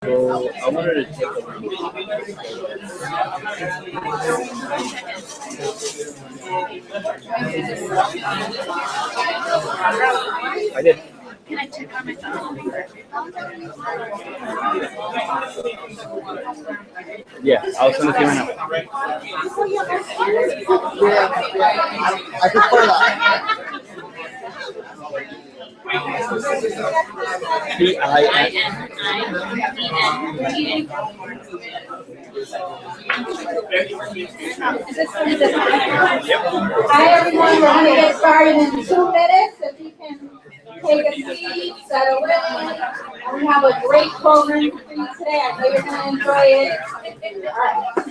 So I wanted to take a look. I did. Can I check on my phone? Yeah, I'll send it to you right now. I prefer that. Hi everyone, we're going to get started in 2 minutes. If you can take a seat, settle in. And we have a great program for you today. I know you're going to enjoy it. All right.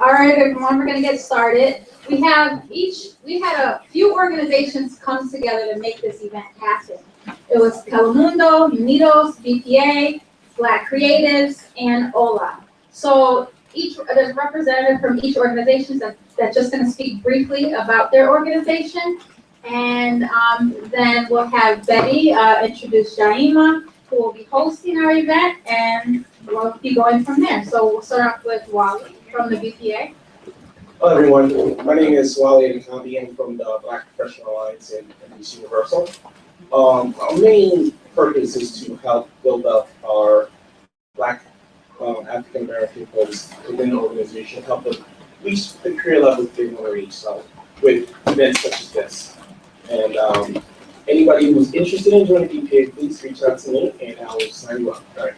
All right, everyone, we're going to get started. We had a few organizations come together to make this event happen. It was Telemundo, Unidos, BPA, Black Creatives, and OLA. So there's a representative from each organization that's just going to speak briefly about their organization. And then we'll have Betty introduce Shaima, who will be hosting our event, and we'll be going from there. So we'll start off with Wally from the BPA. Hello everyone, my name is Wally Adekambi. I'm from the Black Professional Alliance in NBC Universal. Our main purpose is to help build up our Black African American folks within the organization, help them reach the career level they want to reach, so with events such as this. And anybody who's interested in joining BPA, please reach out to me and I will sign you up. All right.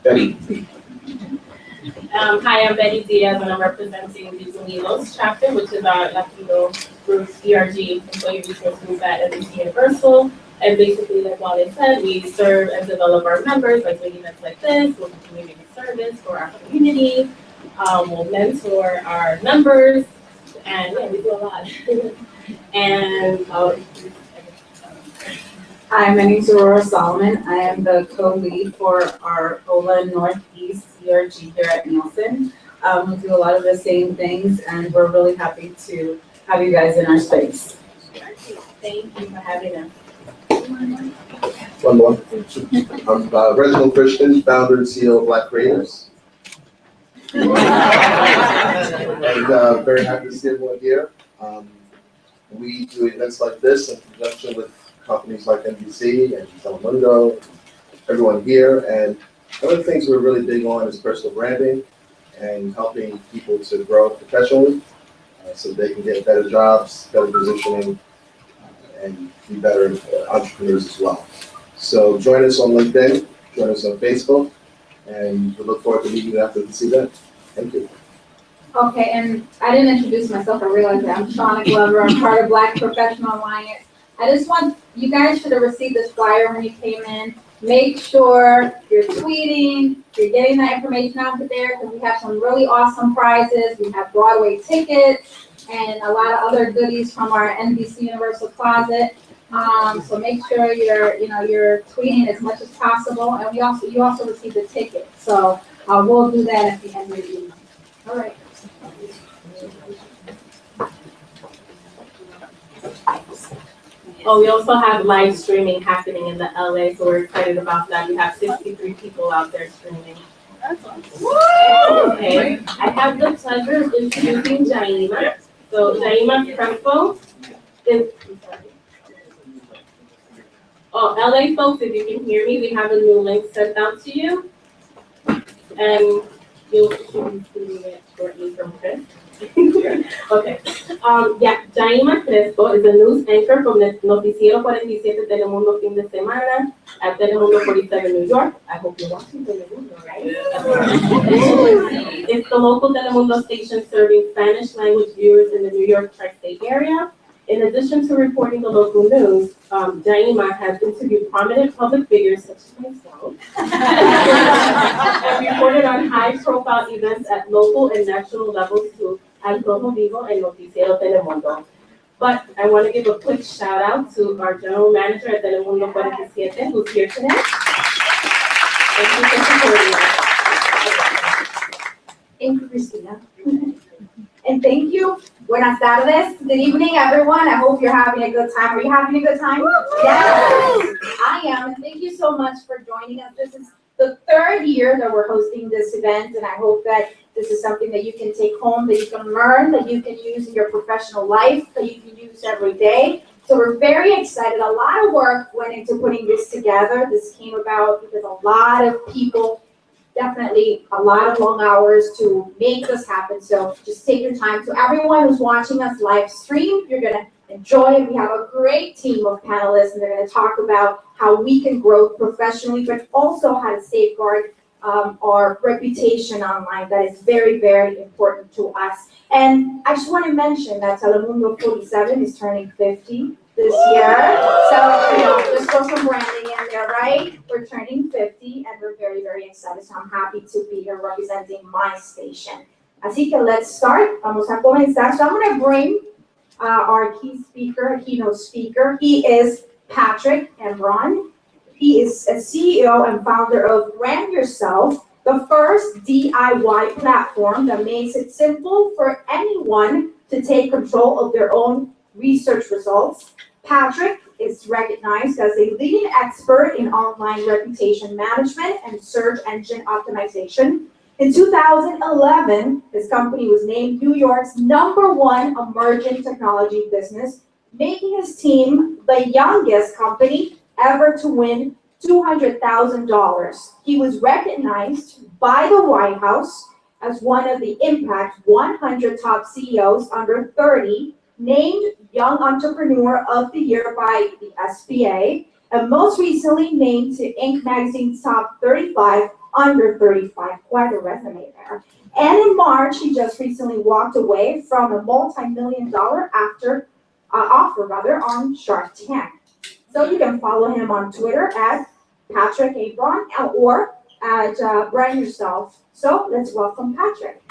Betty. Hi, I'm Betty Diaz, and I'm representing the Unidos chapter, which is our Latino group ERG employee resource group at NBC Universal. And basically, like Wally said, we serve and develop our members by doing events like this. We'll do community service for our community. We'll mentor our members, and yeah, we do a lot. And hi, my name is Aurora Solomon. I am the co-lead for our OLA Northeast ERG here at Nielsen. We do a lot of the same things, and we're really happy to have you guys in our space. thank you for having us. One more. I'm Reginald Christian, founder and CEO of Black Creators. And very happy to see everyone here. We do events like this in conjunction with companies like NBC and Telemundo, everyone here. And one of the things we're really big on is personal branding and helping people to grow professionally so they can get better jobs, better positioning, and be better entrepreneurs as well. So join us on LinkedIn, join us on Facebook, and we look forward to meeting you after this event. Thank you. Okay, and I didn't introduce myself. I realized that I'm Shauna Glover. I'm part of Black Professional Alliance. I just want, you guys should have received this flyer when you came in. Make sure you're tweeting, you're getting that information out there, because we have some really awesome prizes. We have Broadway tickets and a lot of other goodies from our NBC Universal Closet. So make sure you're tweeting as much as possible, and you also receive the ticket. So we'll do that at the end of the evening. All right. Oh, we also have live streaming happening in the LA, so we're excited about that. We have 63 people out there streaming. Okay, I have the pleasure of introducing Jaima. So Jaima Crespo is, oh, LA folks, if you can hear me, we have a new link sent out to you. And you'll be seeing it shortly from Chris. Okay. Jaima Crespo is a news anchor from the Noticiero 47 Telemundo Fin de Semana at Telemundo 47 New York. I hope you're watching Telemundo, right? It's the local Telemundo station serving Spanish language viewers in the New York tri-state area. In addition to reporting the local news, Jaima has interviewed prominent public figures such as myself and reported on high-profile events at local and national levels too, as Rojo Vivo and Noticiero Telemundo. But I want to give a quick shout out to our general manager at Telemundo 47, who's here today. Thank you for supporting us. Thank you, Christina. And thank you. Buenas tardes. Good evening, everyone. I hope you're having a good time. Are you having a good time? Yes, I am. And thank you so much for joining us. This is the third year that we're hosting this event, and I hope that this is something that you can take home, that you can learn, that you can use in your professional life, that you can use every day. So we're very excited. A lot of work went into putting this together. This came about because a lot of people, definitely a lot of long hours to make this happen. So just take your time. So everyone who's watching us live stream, you're going to enjoy it. We have a great team of panelists, and they're going to talk about how we can grow professionally, but also how to safeguard our reputation online. That is very, very important to us. And I just want to mention that Telemundo 47 is turning 50 this year. So, just throw some branding in there, right? We're turning 50, and we're very, very excited. So I'm happy to be here representing my station. Así que let's start. Vamos a comenzar. So I'm going to bring our keynote speaker. He is Patrick Embron. He is a CEO and founder of Brand Yourself, the first DIY platform that makes it simple for anyone to take control of their own research results. Patrick is recognized as a leading expert in online reputation management and search engine optimization. In 2011, his company was named New York's #1 emerging technology business, making his team the youngest company ever to win $200,000. He was recognized by the White House as one of the Impact 100 top CEOs under 30, named Young Entrepreneur of the Year by the SBA, and most recently named to Inc. magazine's top 35 under 35. Quite a resume there. And in March, he just recently walked away from a multi-million-dollar offer on Shark Tank. So you can follow him on Twitter at Patrick Embron or at Brand Yourself. So let's welcome Patrick.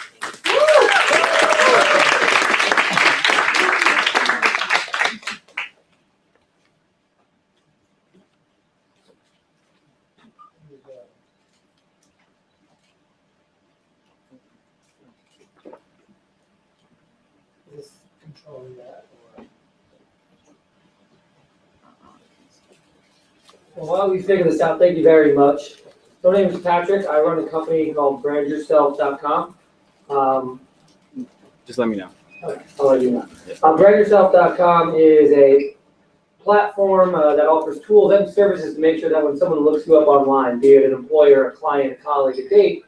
Controlling that. Well, while we figure this out, thank you very much. So my name is Patrick. I run a company called BrandYourself.com. Just let me know. I'll let you know. BrandYourself.com is a platform that offers tools and services to make sure that when someone looks you up online, be it an employer, a client, a colleague, a date,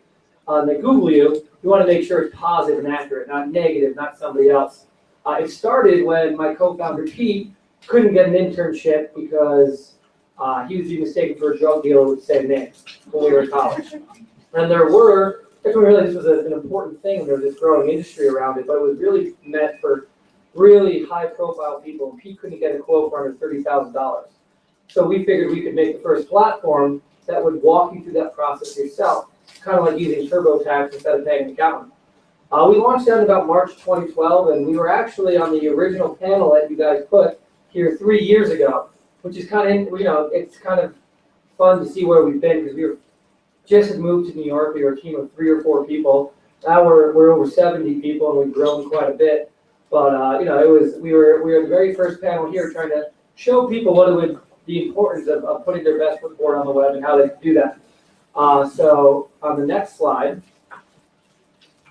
they Google you, you want to make sure it's positive and accurate, not negative, not somebody else. It started when my co-founder Pete couldn't get an internship because he was being mistaken for a drug dealer with the same name when we were in college. And there were, that's when we realized this was an important thing. There was this growing industry around it, but it was really meant for really high-profile people. And Pete couldn't get a quote for under $30,000. So we figured we could make the first platform that would walk you through that process yourself, kind of like using TurboTax instead of paying an accountant. We launched that in about March 2012, and we were actually on the original panel that you guys put here 3 years ago, which is kind of, it's kind of fun to see where we've been because we were just had moved to New York. We were a team of 3 or 4 people. Now we're over 70 people, and we've grown quite a bit. But we were the very first panel here trying to show people the importance of putting their best foot forward on the web and how they can do that. So on the next slide,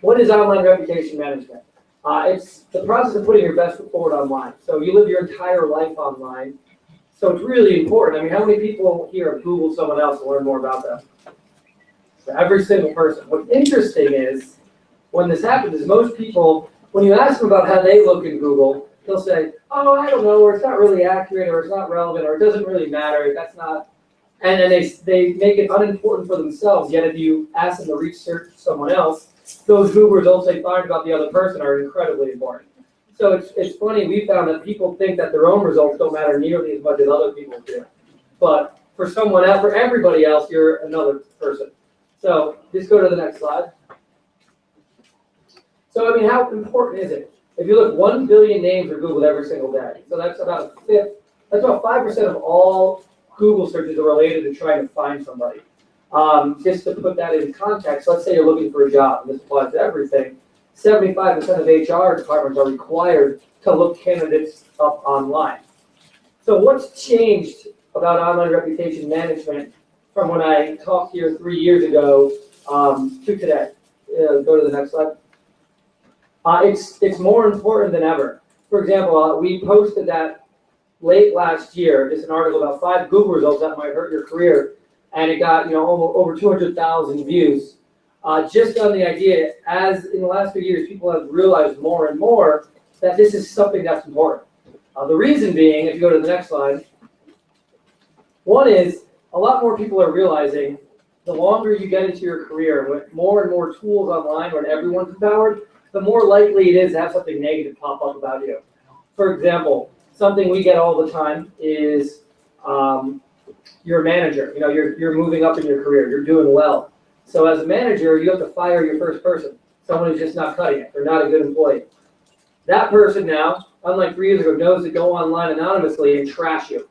what is online reputation management? It's the process of putting your best foot forward online. So you live your entire life online. So it's really important. I mean, how many people here have Googled someone else to learn more about them? So every single person. What's interesting is when this happens is most people, when you ask them about how they look in Google, they'll say, oh, I don't know, or it's not really accurate, or it's not relevant, or it doesn't really matter, that's not, and then they make it unimportant for themselves, yet if you ask them to research someone else, those Google results they find about the other person are incredibly important. So it's funny, we found that people think that their own results don't matter nearly as much as other people do. But for someone else, for everybody else, you're another person. So just go to the next slide. So I mean, how important is it? If you look, 1 billion names are Googled every single day. So that's about a fifth. That's about 5% of all Google searches are related to trying to find somebody. Just to put that in context, let's say you're looking for a job, and this applies to everything. 75% of HR departments are required to look candidates up online. So what's changed about online reputation management from when I talked here 3 years ago to today? Go to the next slide. It's more important than ever. For example, we posted that late last year, just an article about 5 Google results that might hurt your career, and it got almost over 200,000 views. Just on the idea, as in the last few years, people have realized more and more that this is something that's important. The reason being, if you go to the next slide, one is a lot more people are realizing the longer you get into your career, with more and more tools online, when everyone's empowered, the more likely it is to have something negative pop up about you. For example, something we get all the time is you're a manager. You're moving up in your career. You're doing well. So as a manager, you have to fire your first person, someone who's just not cutting it. They're not a good employee. That person now, unlike 3 years ago, knows to go online anonymously and trash you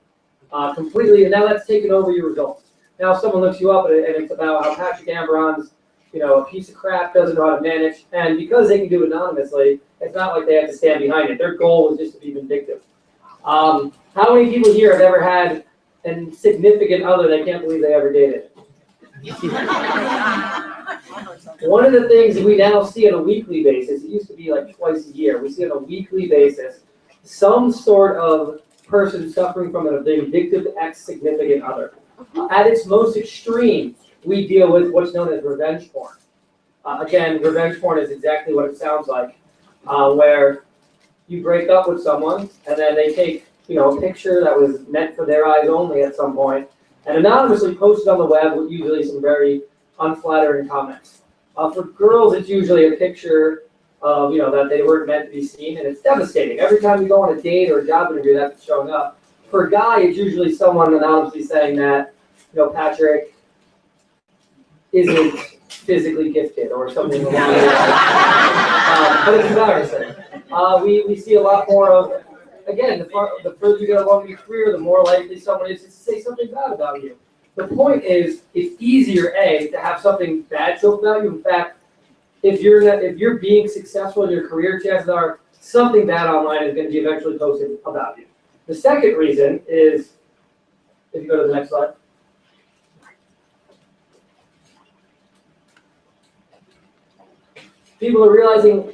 completely. And now that's taken over your results. Now someone looks you up and it's about how Patrick Ambron's a piece of crap, doesn't know how to manage. And because they can do it anonymously, it's not like they have to stand behind it. Their goal is just to be vindictive. How many people here have ever had a significant other they can't believe they ever dated? One of the things we now see on a weekly basis, it used to be like twice a year, we see on a weekly basis some sort of person suffering from a vindictive ex-significant other. At its most extreme, we deal with what's known as revenge porn. Again, revenge porn is exactly what it sounds like, where you break up with someone and then they take a picture that was meant for their eyes only at some point and anonymously post it on the web with usually some very unflattering comments. For girls, it's usually a picture of that they weren't meant to be seen, and it's devastating. Every time you go on a date or a job interview, that's showing up. For a guy, it's usually someone anonymously saying that Patrick isn't physically gifted or something along those lines. But it's embarrassing. We see a lot more of, again, the further you get along in your career, the more likely someone is to say something bad about you. The point is, it's easier, to have something bad joke about you. In fact, if you're being successful in your career, chances are something bad online is going to be eventually posted about you. The second reason is, if you go to the next slide. People are realizing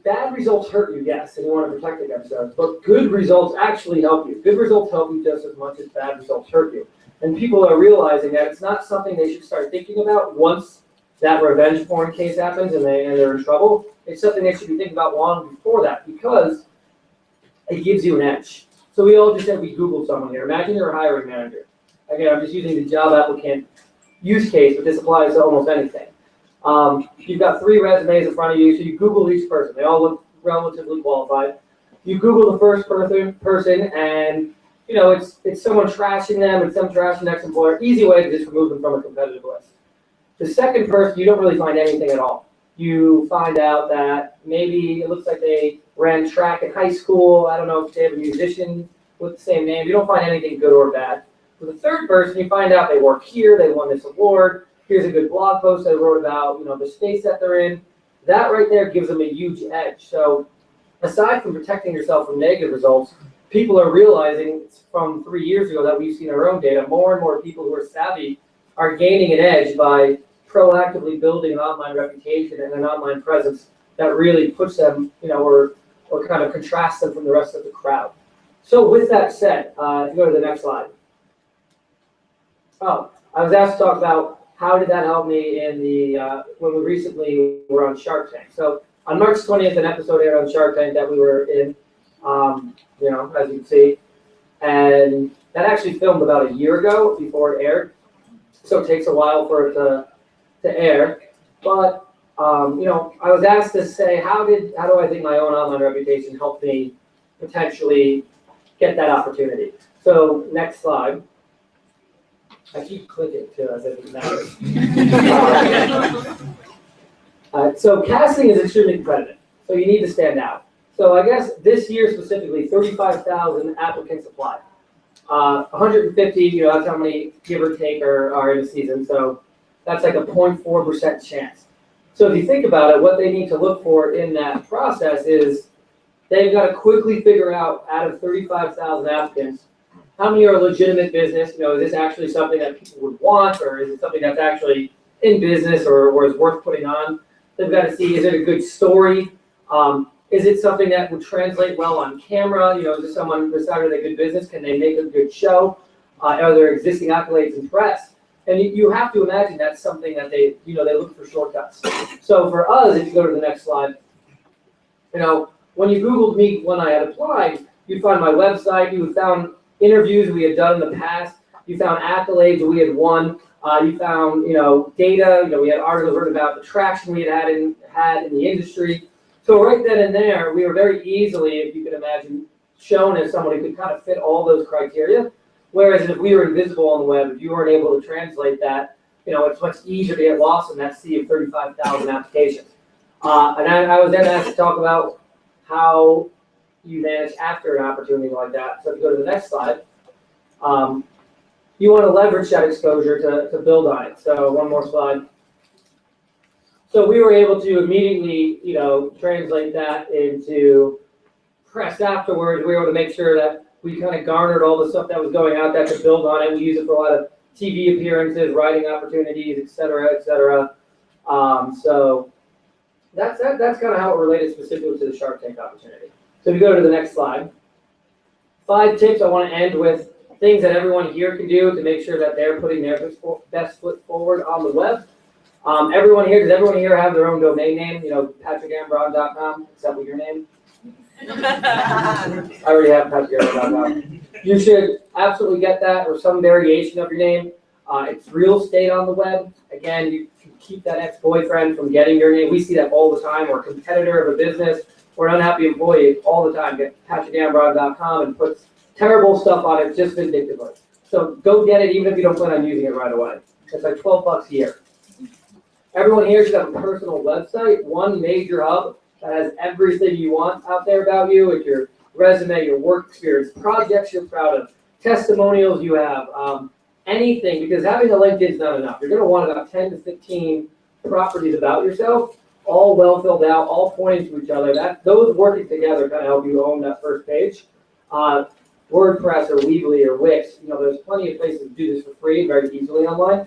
bad results hurt you, yes, and you want to protect against those, but good results actually help you. Good results help you just as much as bad results hurt you. And people are realizing that it's not something they should start thinking about once that revenge porn case happens and they're in trouble. It's something they should be thinking about long before that, because it gives you an edge. So we all just said we Googled someone here. Imagine you're a hiring manager. Again, I'm just using the job applicant use case, but this applies to almost anything. You've got 3 resumes in front of you, so you Google each person. They all look relatively qualified. You Google the first person, and it's someone trashing them and some trashing the next employer. Easy way to just remove them from a competitive list. The second person, you don't really find anything at all. You find out that maybe it looks like they ran track in high school. I don't know if they have a musician with the same name. You don't find anything good or bad. For the third person, you find out they work here, they won this award. Here's a good blog post they wrote about the space that they're in. That right there gives them a huge edge. So aside from protecting yourself from negative results, people are realizing from 3 years ago that we've seen our own data, more and more people who are savvy are gaining an edge by proactively building an online reputation and an online presence that really puts them, or kind of contrasts them from the rest of the crowd. So with that said, if you go to the next slide. Oh, I was asked to talk about how did that help me in the, when we recently were on Shark Tank. So on March 20th, an episode aired on Shark Tank that we were in, as you can see, and that actually filmed about a year ago before it aired. So it takes a while for it to air, but I was asked to say, how do I think my own online reputation helped me potentially get that opportunity? So next slide. I keep clicking too, as if it matters. So casting is extremely competitive, so you need to stand out. So I guess this year specifically, 35,000 applicants applied. 150, that's how many give or take are in a season. So that's like a 0.4% chance. So if you think about it, what they need to look for in that process is they've got to quickly figure out of 35,000 applicants, how many are legitimate business? Is this actually something that people would want, or is it something that's actually in business or is worth putting on? They've got to see, is it a good story? Is it something that would translate well on camera? Is this someone decided a good business? Can they make a good show? Are there existing accolades in press? And you have to imagine that's something that they look for shortcuts. So for us, if you go to the next slide, when you Googled me when I had applied, you'd find my website, you found interviews we had done in the past, you found accolades we had won, you found data, we had articles written about the traction we had in the industry. So right then and there, we were very easily, if you can imagine, shown as someone who could kind of fit all those criteria. Whereas if we were invisible on the web, if you weren't able to translate that, it's much easier to get lost in that sea of 35,000 applications. And I was then asked to talk about how you manage after an opportunity like that. So if you go to the next slide, you want to leverage that exposure to build on it. So one more slide. So we were able to immediately, translate that into press afterwards. We were able to make sure that we kind of garnered all the stuff that was going out that could build on it. We use it for a lot of TV appearances, writing opportunities, et cetera, et cetera. So that's kind of how it related specifically to the Shark Tank opportunity. So if you go to the next slide, 5 tips I want to end with, things that everyone here can do to make sure that they're putting their best foot forward on the web. Does everyone here have their own domain name? PatrickAmbron.com, except with your name? I already have PatrickAmbron.com. You should absolutely get that or some variation of your name. It's real estate on the web. Again, you can keep that ex-boyfriend from getting your name. We see that all the time, or a competitor of a business, or an unhappy employee all the time. Get PatrickAmbron.com and puts terrible stuff on it just vindictively. So go get it even if you don't plan on using it right away. It's like $12 a year. Everyone here should have a personal website, one major hub that has everything you want out there about you, with your resume, your work experience, projects you're proud of, testimonials you have, anything, because having a LinkedIn is not enough. You're going to want about 10 to 15 properties about yourself, all well filled out, all pointing to each other. Those working together kind of help you own that first page. WordPress or Weebly or Wix, there's plenty of places to do this for free, very easily online.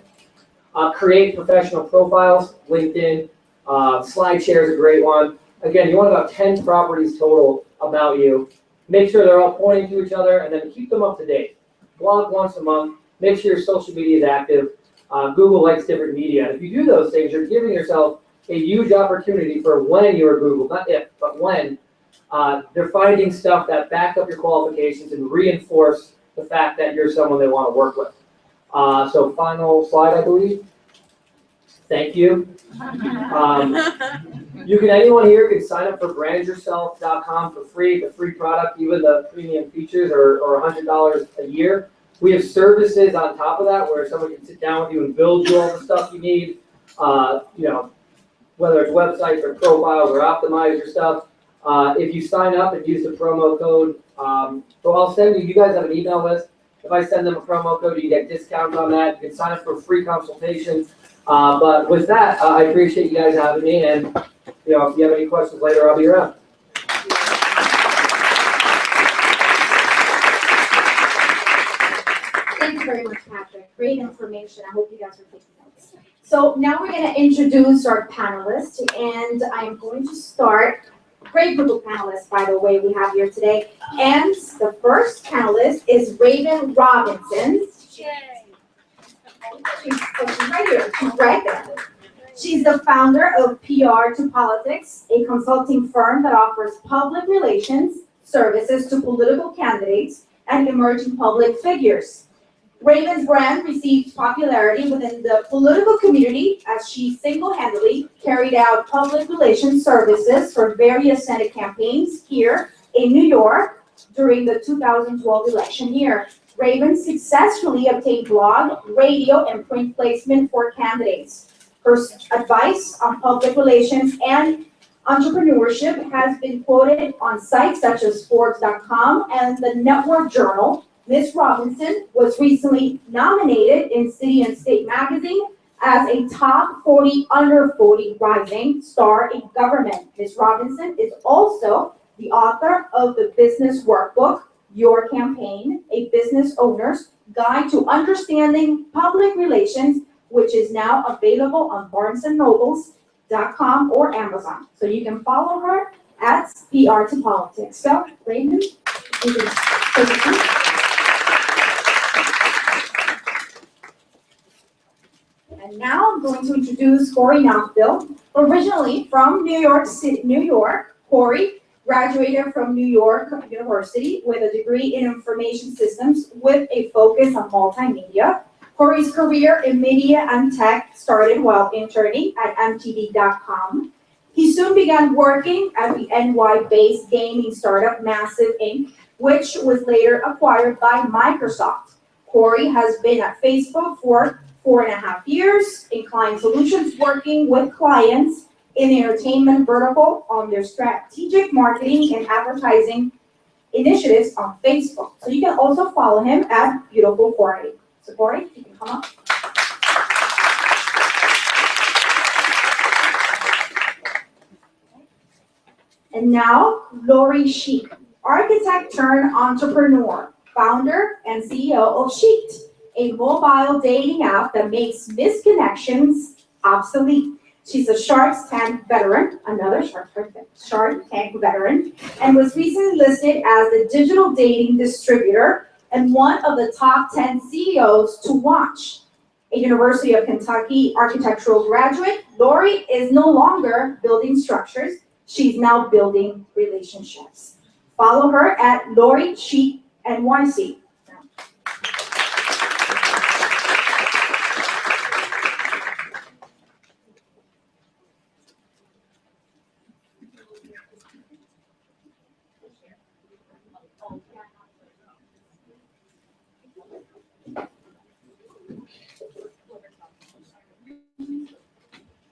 Create professional profiles, LinkedIn, SlideShare is a great one. Again, you want about 10 properties total about you. Make sure they're all pointing to each other, and then keep them up to date. Blog once a month. Make sure your social media is active. Google likes different media. And if you do those things, you're giving yourself a huge opportunity for when you're Googled, not if, but when. They're finding stuff that back up your qualifications and reinforce the fact that you're someone they want to work with. So final slide, I believe. Thank you. Anyone here can sign up for brandyourself.com for free. The free product, even the premium features are $100 a year. We have services on top of that where someone can sit down with you and build you all the stuff you need. Whether it's websites or profiles or optimize your stuff. If you sign up and use the promo code, so I'll send you guys have an email list. If I send them a promo code, you get discounts on that. You can sign up for a free consultation. But with that, I appreciate you guys having me. And if you have any questions later, I'll be around. Thank you very much, Patrick. Great information. I hope you guys are taking notes. So now we're going to introduce our panelists, and I'm going to start. Great group of panelists, by the way, we have here today. And the first panelist is Raven Robinson. She's right here. She's right there. She's the founder of PR to Politics, a consulting firm that offers public relations services to political candidates and emerging public figures. Raven's brand received popularity within the political community as she single-handedly carried out public relations services for various Senate campaigns here in New York during the 2012 election year. Raven successfully obtained blog, radio, and print placement for candidates. Her advice on public relations and entrepreneurship has been quoted on sites such as Forbes.com and the Network Journal. Ms. Robinson was recently nominated in City and State magazine as a top 40 under 40 rising star in government. Ms. Robinson is also the author of the business workbook, Your Campaign, a business owner's guide to understanding public relations, which is now available on BarnesandNobles.com or Amazon. So you can follow her at PR to Politics. So, Raven, you can take it on. And now I'm going to introduce Corey Knoxville. Originally from New York City, New York, Corey graduated from New York University with a degree in information systems with a focus on multimedia. Corey's career in media and tech started while interning at MTV.com. He soon began working at the NY-based gaming startup Massive Inc., which was later acquired by Microsoft. Corey has been at Facebook for 4.5 years in client solutions, working with clients in the entertainment vertical on their strategic marketing and advertising initiatives on Facebook. So you can also follow him at Beautiful Corey. So Corey, you can come up. And now, Lori Sheik, architect turned entrepreneur, founder and CEO of Sheet, a mobile dating app that makes misconnections obsolete. She's a Shark Tank veteran, another Shark Tank veteran, and was recently listed as the digital dating distributor and one of the top 10 CEOs to watch. A University of Kentucky architectural graduate, Lori is no longer building structures. She's now building relationships. Follow her at Lori Sheik NYC.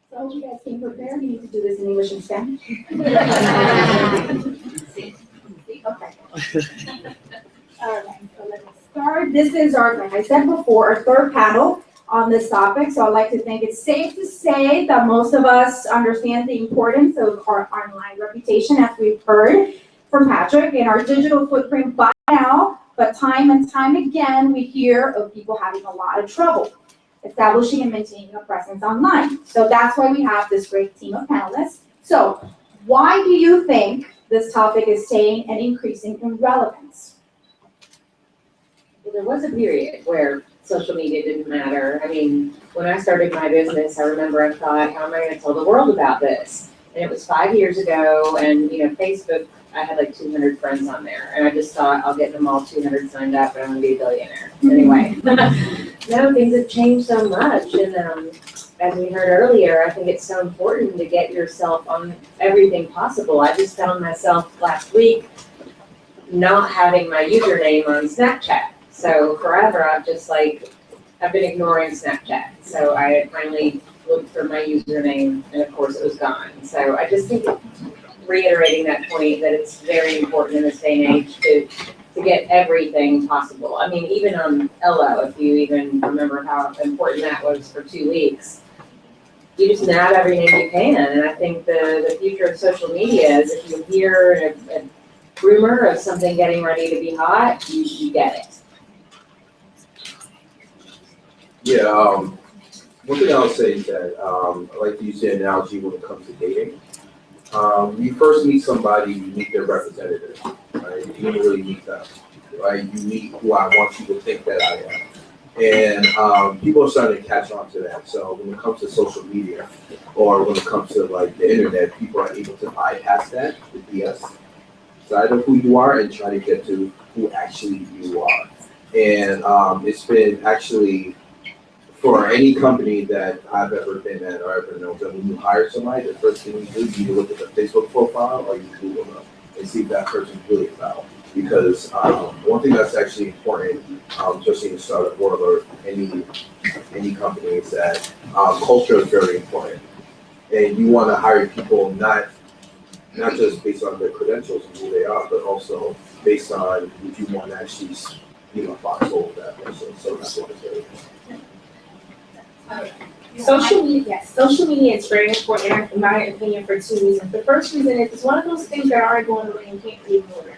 So you guys came prepared. You need to do this in English and Spanish. Okay. All right, so let's start. This is our, like I said before, our third panel on this topic. So I'd like to think it's safe to say that most of us understand the importance of our online reputation, as we've heard from Patrick, in our digital footprint by now. But time and time again, we hear of people having a lot of trouble establishing and maintaining a presence online. So that's why we have this great team of panelists. So why do you think this topic is staying and increasing in relevance? Well, there was a period where social media didn't matter. I mean, when I started my business, I remember I thought, how am I going to tell the world about this? And it was 5 years ago, and Facebook, I had like 200 friends on there, and I just thought, I'll get them all 200 signed up, and I'm going to be a billionaire. Anyway, no, things have changed so much, and as we heard earlier, I think it's so important to get yourself on everything possible. I just found myself last week not having my username on Snapchat. So forever, I've been ignoring Snapchat. So I finally looked for my username, and of course it was gone. So I just think reiterating that point that it's very important in this day and age to get everything possible. I mean, even on Ello, if you even remember how important that was for 2 weeks, you just nab everything you can. And I think the future of social media is if you hear a rumor of something getting ready to be hot, you get it. Yeah, one thing I'll say is that, I like to use the analogy when it comes to dating. You first meet somebody, you meet their representative, right? You don't really meet them, right? You meet who I want you to think that I am. And people are starting to catch on to that. So when it comes to social media, or when it comes to like the internet, people are able to bypass that, the BS side of who you are, and try to get to who actually you are. And it's been actually, for any company that I've ever been at or ever known, that when you hire somebody, the first thing you do, you look at the Facebook profile or you Google them and see if that person's really about. Because one thing that's actually important, especially in the startup world or any company, is that culture is very important. And you want to hire people not just based on their credentials and who they are, but also based on if you want to actually, foxhole that person. So that's what it's very important. Social media is very important in my opinion for two reasons. The first reason is it's one of those things that aren't going away and can't be ignored.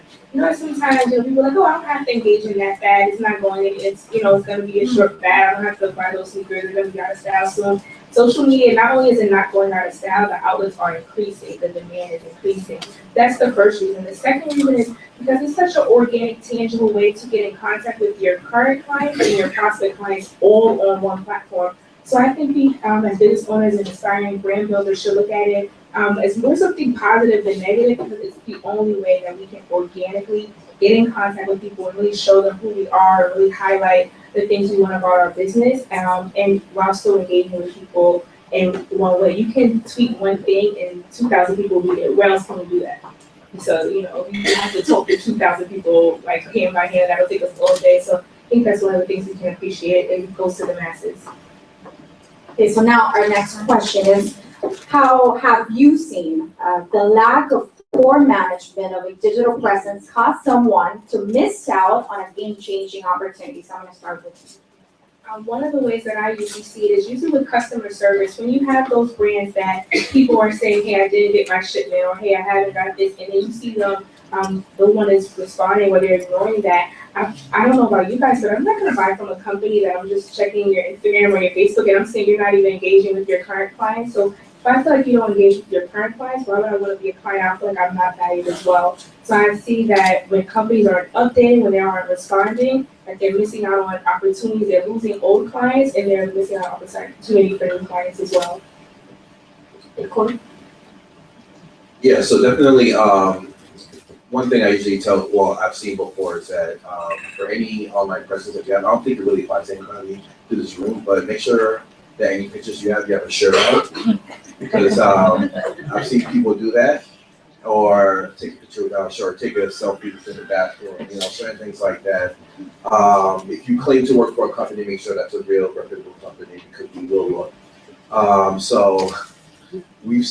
Sometimes people are like, oh, I don't have to engage in that fad. It's not going. It's it's going to be a short fad. I don't have to buy those sneakers. They're going to be out of style soon. Social media, not only is it not going out of style, the outlets are increasing. The demand is increasing. That's the first reason. The second reason is because it's such an organic, tangible way to get in contact with your current clients and your prospect clients all on one platform. So I think we, as business owners and aspiring brand builders, should look at it as more something positive than negative, because it's the only way that we can organically get in contact with people and really show them who we are, really highlight the things we want about our business, and while still engaging with people in one way. You can tweet one thing and 2,000 people read it. Where else can we do that? So, you have to talk to 2,000 people like hand by hand. That'll take us all day. So I think that's one of the things we can appreciate, and it goes to the masses. Okay, so now our next question is, how have you seen the lack of poor management of a digital presence cause someone to miss out on a game-changing opportunity? So I'm going to start with you. One of the ways that I usually see it is usually with customer service. When you have those brands that people are saying, hey, I didn't get my shipment, or hey, I haven't got this, and then you see them, the one is responding or they're ignoring that. I don't know about you guys, but I'm not going to buy from a company that I'm just checking your Instagram or your Facebook, and I'm saying you're not even engaging with your current clients. So if I feel like you don't engage with your current clients, why would I want to be a client? I feel like I'm not valued as well. So I see that when companies aren't updating, when they aren't responding, that they're missing out on opportunities. They're losing old clients, and they're missing out on opportunity for new clients as well. Yeah, so definitely, one thing I usually I've seen before is that for any online presence that you have, I don't think it really applies to anybody to this room, but make sure that any pictures you have a shirt out, because I've seen people do that, or take a picture without a shirt, take a selfie in the bathroom, certain things like that. If you claim to work for a company, make sure that's a real reputable company, because we will look. So we've,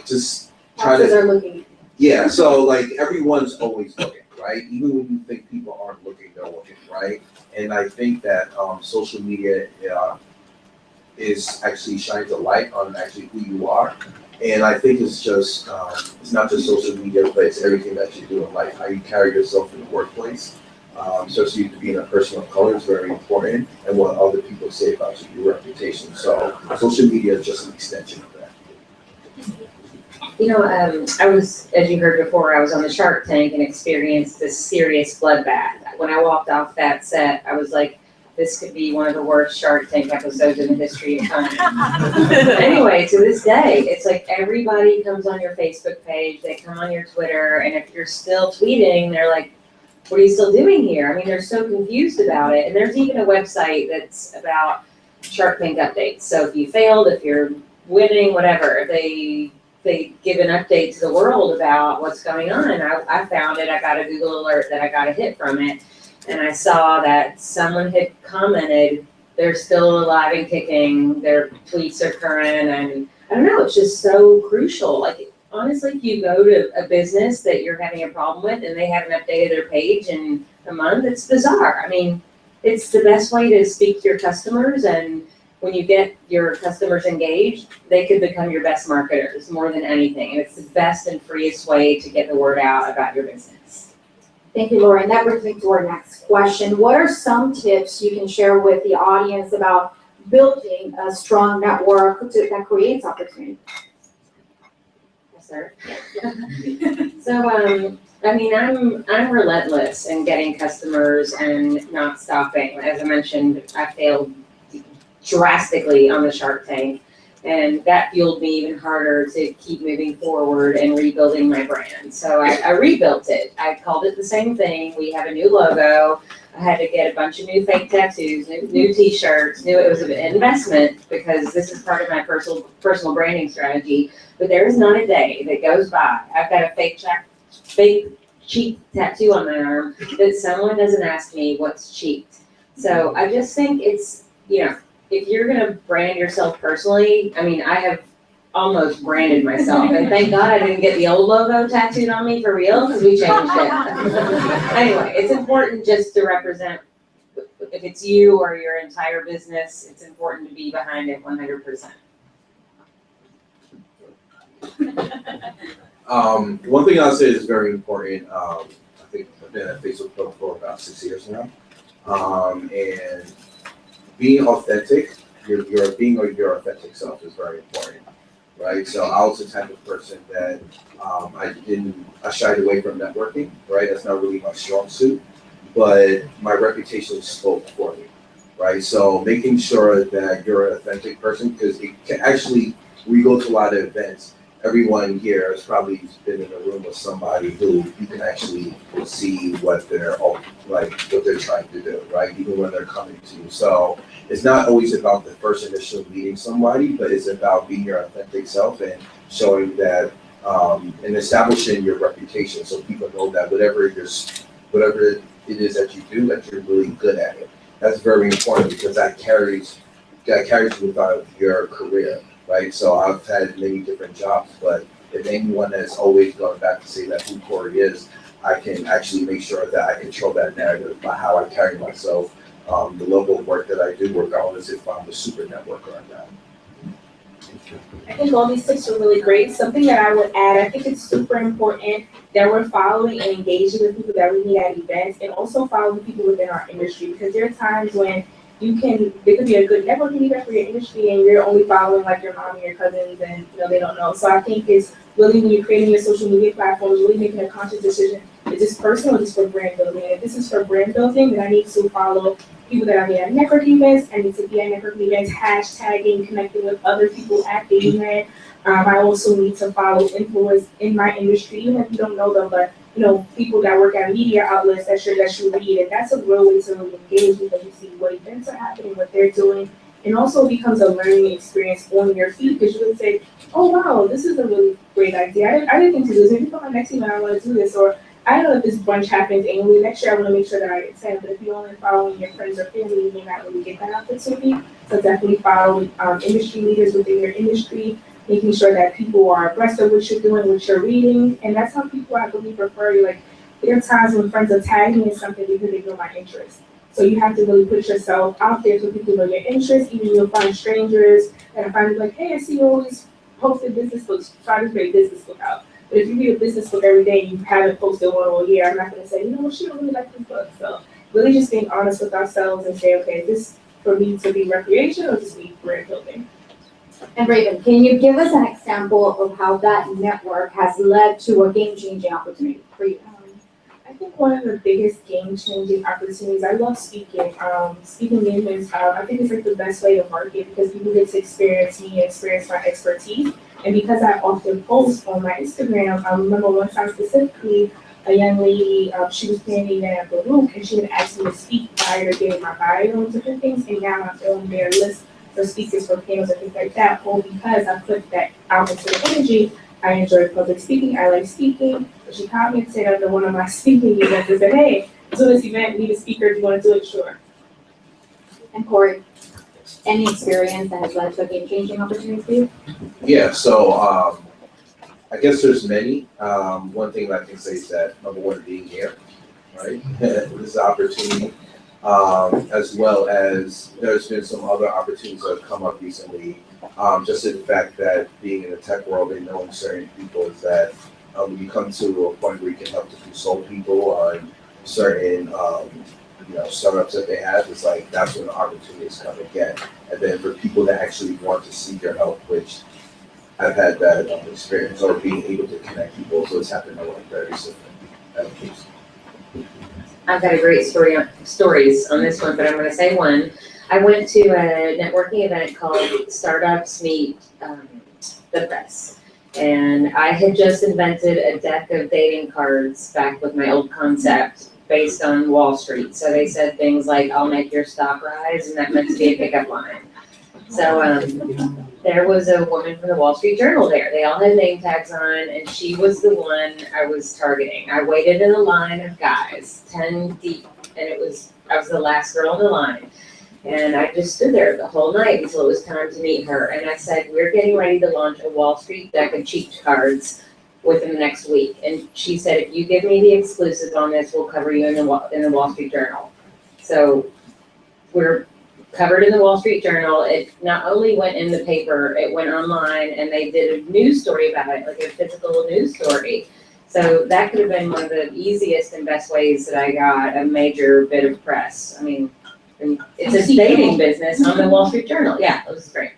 just try to. Are looking. Yeah, so everyone's always looking, right? Even when you think people aren't looking, they're looking, right? And I think that social media is actually shines a light on actually who you are. And I think it's just, it's not just social media, but it's everything that you do in life, how you carry yourself in the workplace. Especially being a person of color is very important, and what other people say about you, your reputation. So social media is just an extension of that. I was, as you heard before, I was on the Shark Tank and experienced this serious bloodbath. When I walked off that set, I was like, this could be one of the worst Shark Tank episodes in the history of time. Anyway, to this day, it's like everybody comes on your Facebook page, they come on your Twitter, and if you're still tweeting, they're like, what are you still doing here? I mean, they're so confused about it. And there's even a website that's about Shark Tank updates. So if you failed, if you're winning, whatever, they give an update to the world about what's going on. And I found it, I got a Google alert that I got a hit from it. And I saw that someone had commented, they're still alive and kicking, their tweets are current, and I don't know, it's just so crucial. Like, honestly, if you go to a business that you're having a problem with and they haven't updated their page in a month, it's bizarre. I mean, it's the best way to speak to your customers, and when you get your customers engaged, they could become your best marketers more than anything. And it's the best and freest way to get the word out about your business. Thank you, Laura. And that brings me to our next question. What are some tips you can share with the audience about building a strong network that creates opportunity? Yes, sir. So, I mean, I'm relentless in getting customers and not stopping. As I mentioned, I failed drastically on the Shark Tank, and that fueled me even harder to keep moving forward and rebuilding my brand. So I rebuilt it. I called it the same thing. We have a new logo. I had to get a bunch of new fake tattoos, new t-shirts, it was an investment because this is part of my personal branding strategy. But there is not a day that goes by. I've got a fake cheek tattoo on my arm that someone doesn't ask me what's cheeked. So I just think it's, if you're gonna brand yourself personally, I mean, I have almost branded myself, and thank God I didn't get the old logo tattooed on me for real, because we changed it. Anyway, it's important just to represent, if it's you or your entire business, it's important to be behind it 100%. One thing I'll say is very important, I think I've been at Facebook for about 6 years now. And being authentic, being your authentic self is very important, right? So I was the type of person that I shied away from networking, right? That's not really my strong suit, but my reputation spoke for me, right? So making sure that you're an authentic person, because it can actually, we go to a lot of events, everyone here has probably been in a room with somebody who you can actually see what they're trying to do, right? Even when they're coming to you. So it's not always about the first initial meeting somebody, but it's about being your authentic self and showing that and establishing your reputation so people know that whatever it is that you do, that you're really good at it. That's very important because that carries without your career. Right, so I've had many different jobs, but if anyone that's always going back to say that who Corey is, I can actually make sure that I control that narrative by how I carry myself. The level of work that I do, regardless if I'm a super networker or not. I think all these tips are really great. Something that I would add, I think it's super important that we're following and engaging with people that we meet at events, and also following people within our industry, because there are times when there could be a good networking event for your industry and you're only following like your mom and your cousins and they don't know. So I think it's really, when you're creating your social media platforms, really making a conscious decision, is this personal or is this for brand building? And if this is for brand building, then I need to follow people that are at networking events. I need to be at networking events, hashtagging, connecting with other people at the event. I also need to follow influencers in my industry, even if you don't know them, but people that work at media outlets that you read, and that's a real way to really engage, because you see what events are happening, what they're doing, and also becomes a learning experience on your feed, because you would say, oh wow, this is a really great idea. I didn't think to do this. Maybe for my next event I want to do this, or I don't know if this brunch happens annually. Next year I want to make sure that I attend. But if you're only following your friends or family, you may not really get that opportunity. So definitely follow industry leaders within your industry, making sure that people are abreast of what you're doing, what you're reading, and that's how people, I believe, refer you. Like, there are times when friends are tagging me in something because they know my interest. So you have to really put yourself out there so people know your interest. Even you'll find strangers that are finally like, hey, I see you always posted business books. Try to create a business book out. But if you read a business book every day and you haven't posted one all year, I'm not going to say, she don't really like this book. So really just being honest with ourselves and say, okay, is this for me to be recreation or just be brand building? And Raven, can you give us an example of how that network has led to a game-changing opportunity for you? I think one of the biggest game-changing opportunities, I love speaking. Speaking engagements, I think it's like the best way to market, because people get to experience me and experience my expertise. And because I often post on my Instagram, I remember one time specifically, a young lady, she was planning at Baruch, and she had asked me to speak prior to getting my bio and different things, and now I'm on their list for speakers for panels and things like that. Well, because I put that out into the energy, I enjoy public speaking, I like speaking. So she commented under one of my speaking events and said, hey, do this event, need a speaker, do you want to do it? Sure. And Corey, any experience that has led to a game-changing opportunity for you? Yeah, so I guess there's many. One thing that I can say is that, number one, being here, right? This is an opportunity, as well as there's been some other opportunities that have come up recently. Just the fact that being in the tech world and knowing certain people is that when you come to a point where you can help to consult people on certain, startups that they have, it's like, that's when the opportunities come again. And then for people that actually want to seek your help, which I've had that experience, or being able to connect people, so it's happened in like various different cases. I've got a great stories on this one, but I'm gonna say one. I went to a networking event called Startups Meet the Press. And I had just invented a deck of dating cards back with my old concept based on Wall Street. So they said things like, I'll make your stock rise, and that meant to be a pickup line. So there was a woman from the Wall Street Journal there. They all had name tags on, and she was the one I was targeting. I waited in a line of guys, 10 deep, and I was the last girl in the line. And I just stood there the whole night until it was time to meet her. And I said, we're getting ready to launch a Wall Street deck of cheat cards within the next week. And she said, if you give me the exclusive on this, we'll cover you in the Wall Street Journal. So we're covered in the Wall Street Journal. It not only went in the paper, it went online, and they did a news story about it, like a physical news story. So that could have been one of the easiest and best ways that I got a major bit of press. I mean, it's a dating business on the Wall Street Journal. Yeah, it was great.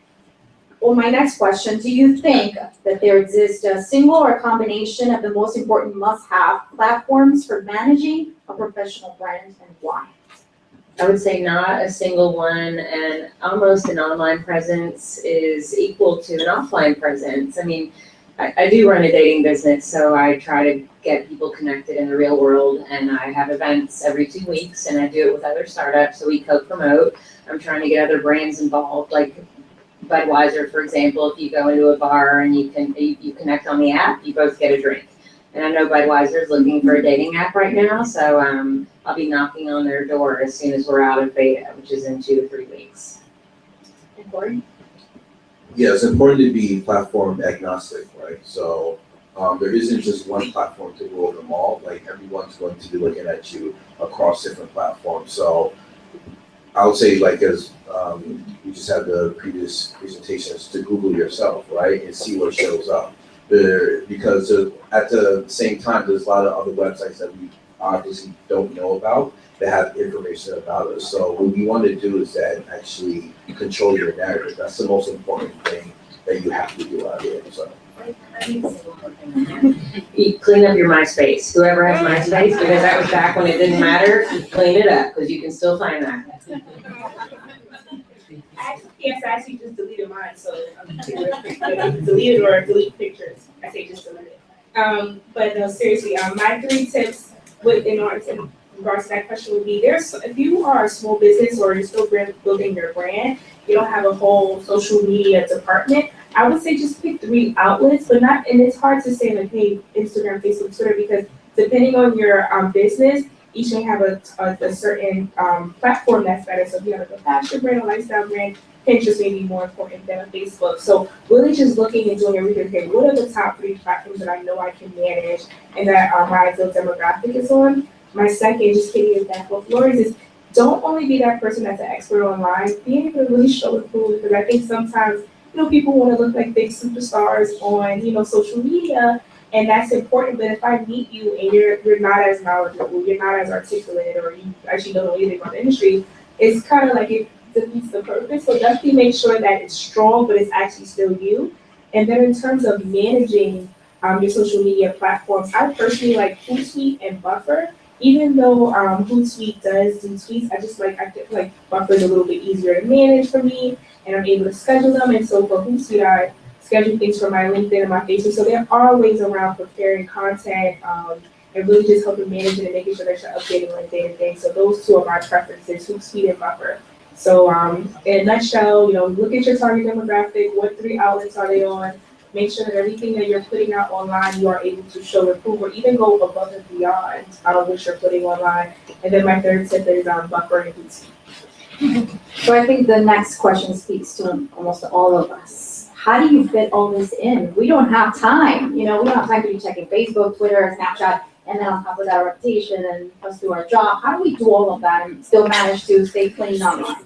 Well, my next question, do you think that there exists a single or combination of the most important must-have platforms for managing a professional brand, and why? I would say not a single one, and almost an online presence is equal to an offline presence. I mean, I do run a dating business, so I try to get people connected in the real world, and I have events every 2 weeks, and I do it with other startups, so we co-promote. I'm trying to get other brands involved, like Budweiser, for example. If you go into a bar and you connect on the app, you both get a drink. And I know Budweiser is looking for a dating app right now, so I'll be knocking on their door as soon as we're out of beta, which is in 2 to 3 weeks. And Corey? Yeah, it's important to be platform agnostic, right? So there isn't just one platform to rule them all. Like, everyone's going to be looking at you across different platforms. So I would say, like, as we just had the previous presentations, to Google yourself, right, and see what shows up. Because at the same time, there's a lot of other websites that we obviously don't know about that have information about us. So what we want to do is that actually control your narrative. That's the most important thing that you have to do out here. So. You clean up your MySpace. Whoever has MySpace, because that was back when it didn't matter, clean it up, because you can still find that. Yes, I actually just deleted mine, so delete it or delete pictures. I say just delete it. But no, seriously, my 3 tips in regards to that question would be, if you are a small business or you're still building your brand, you don't have a whole social media department, I would say just pick 3 outlets, but not, and it's hard to say like, hey, Instagram, Facebook, Twitter, because depending on your business, each may have a certain platform that's better. So if you have like a fashion brand, a lifestyle brand, Pinterest may be more important than a Facebook. So really just looking and doing your research, okay, what are the top 3 platforms that I know I can manage and that my ideal demographic is on? My second, just getting back with Lori's, is don't only be that person that's an expert online, be able to really show it through, because I think sometimes, people want to look like big superstars on, social media, and that's important. But if I meet you and you're not as knowledgeable, you're not as articulate, or you actually don't know anything about the industry, it's kind of like it defeats the purpose. So definitely make sure that it's strong, but it's actually still you. And then in terms of managing your social media platforms, I personally like Hootsuite and Buffer. Even though Hootsuite does do tweets, I feel like Buffer is a little bit easier to manage for me, and I'm able to schedule them. And so for Hootsuite, I schedule things for my LinkedIn and my Facebook. So there are ways around preparing content and really just helping manage it and making sure that you're updating on a day-to-day. So those 2 are my preferences, Hootsuite and Buffer. So in a nutshell, look at your target demographic, what 3 outlets are they on, make sure that everything that you're putting out online, you are able to show, improve, or even go above and beyond what you're putting online. And then my 3rd tip is Buffer and Hootsuite. So I think the next question speaks to almost all of us. How do you fit all this in? We don't have time. We don't have time to be checking Facebook, Twitter, Snapchat, and then on top of that, reputation and us do our job. How do we do all of that and still manage to stay clean online?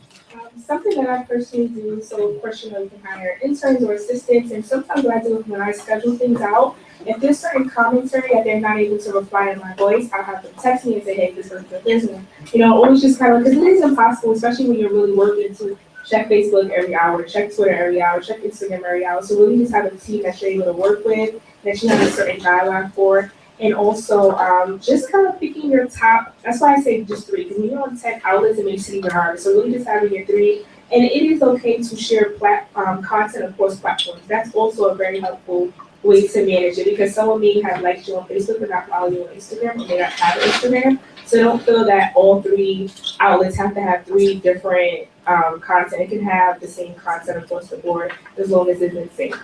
something that I personally do, so of course, you know, you can hire interns or assistants, and sometimes what I do is when I schedule things out, if there's certain commentary that they're not able to reply in my voice, I'll have them text me and say, hey, this is the business. You know, always just kind of, because it is impossible, especially when you're really working to check Facebook every hour, check Twitter every hour, check Instagram every hour. So really just have a team that you're able to work with, that you have a certain guideline for. And also, just kind of picking your top, that's why I say just 3, because when you're on 10 outlets, it makes it even harder. So really just having your 3. And it is okay to share content across platforms. That's also a very helpful way to manage it, because someone may have liked you on Facebook but not follow you on Instagram, or may not have Instagram. So don't feel that all 3 outlets have to have 3 different content. It can have the same content across the board as long as it's in sync.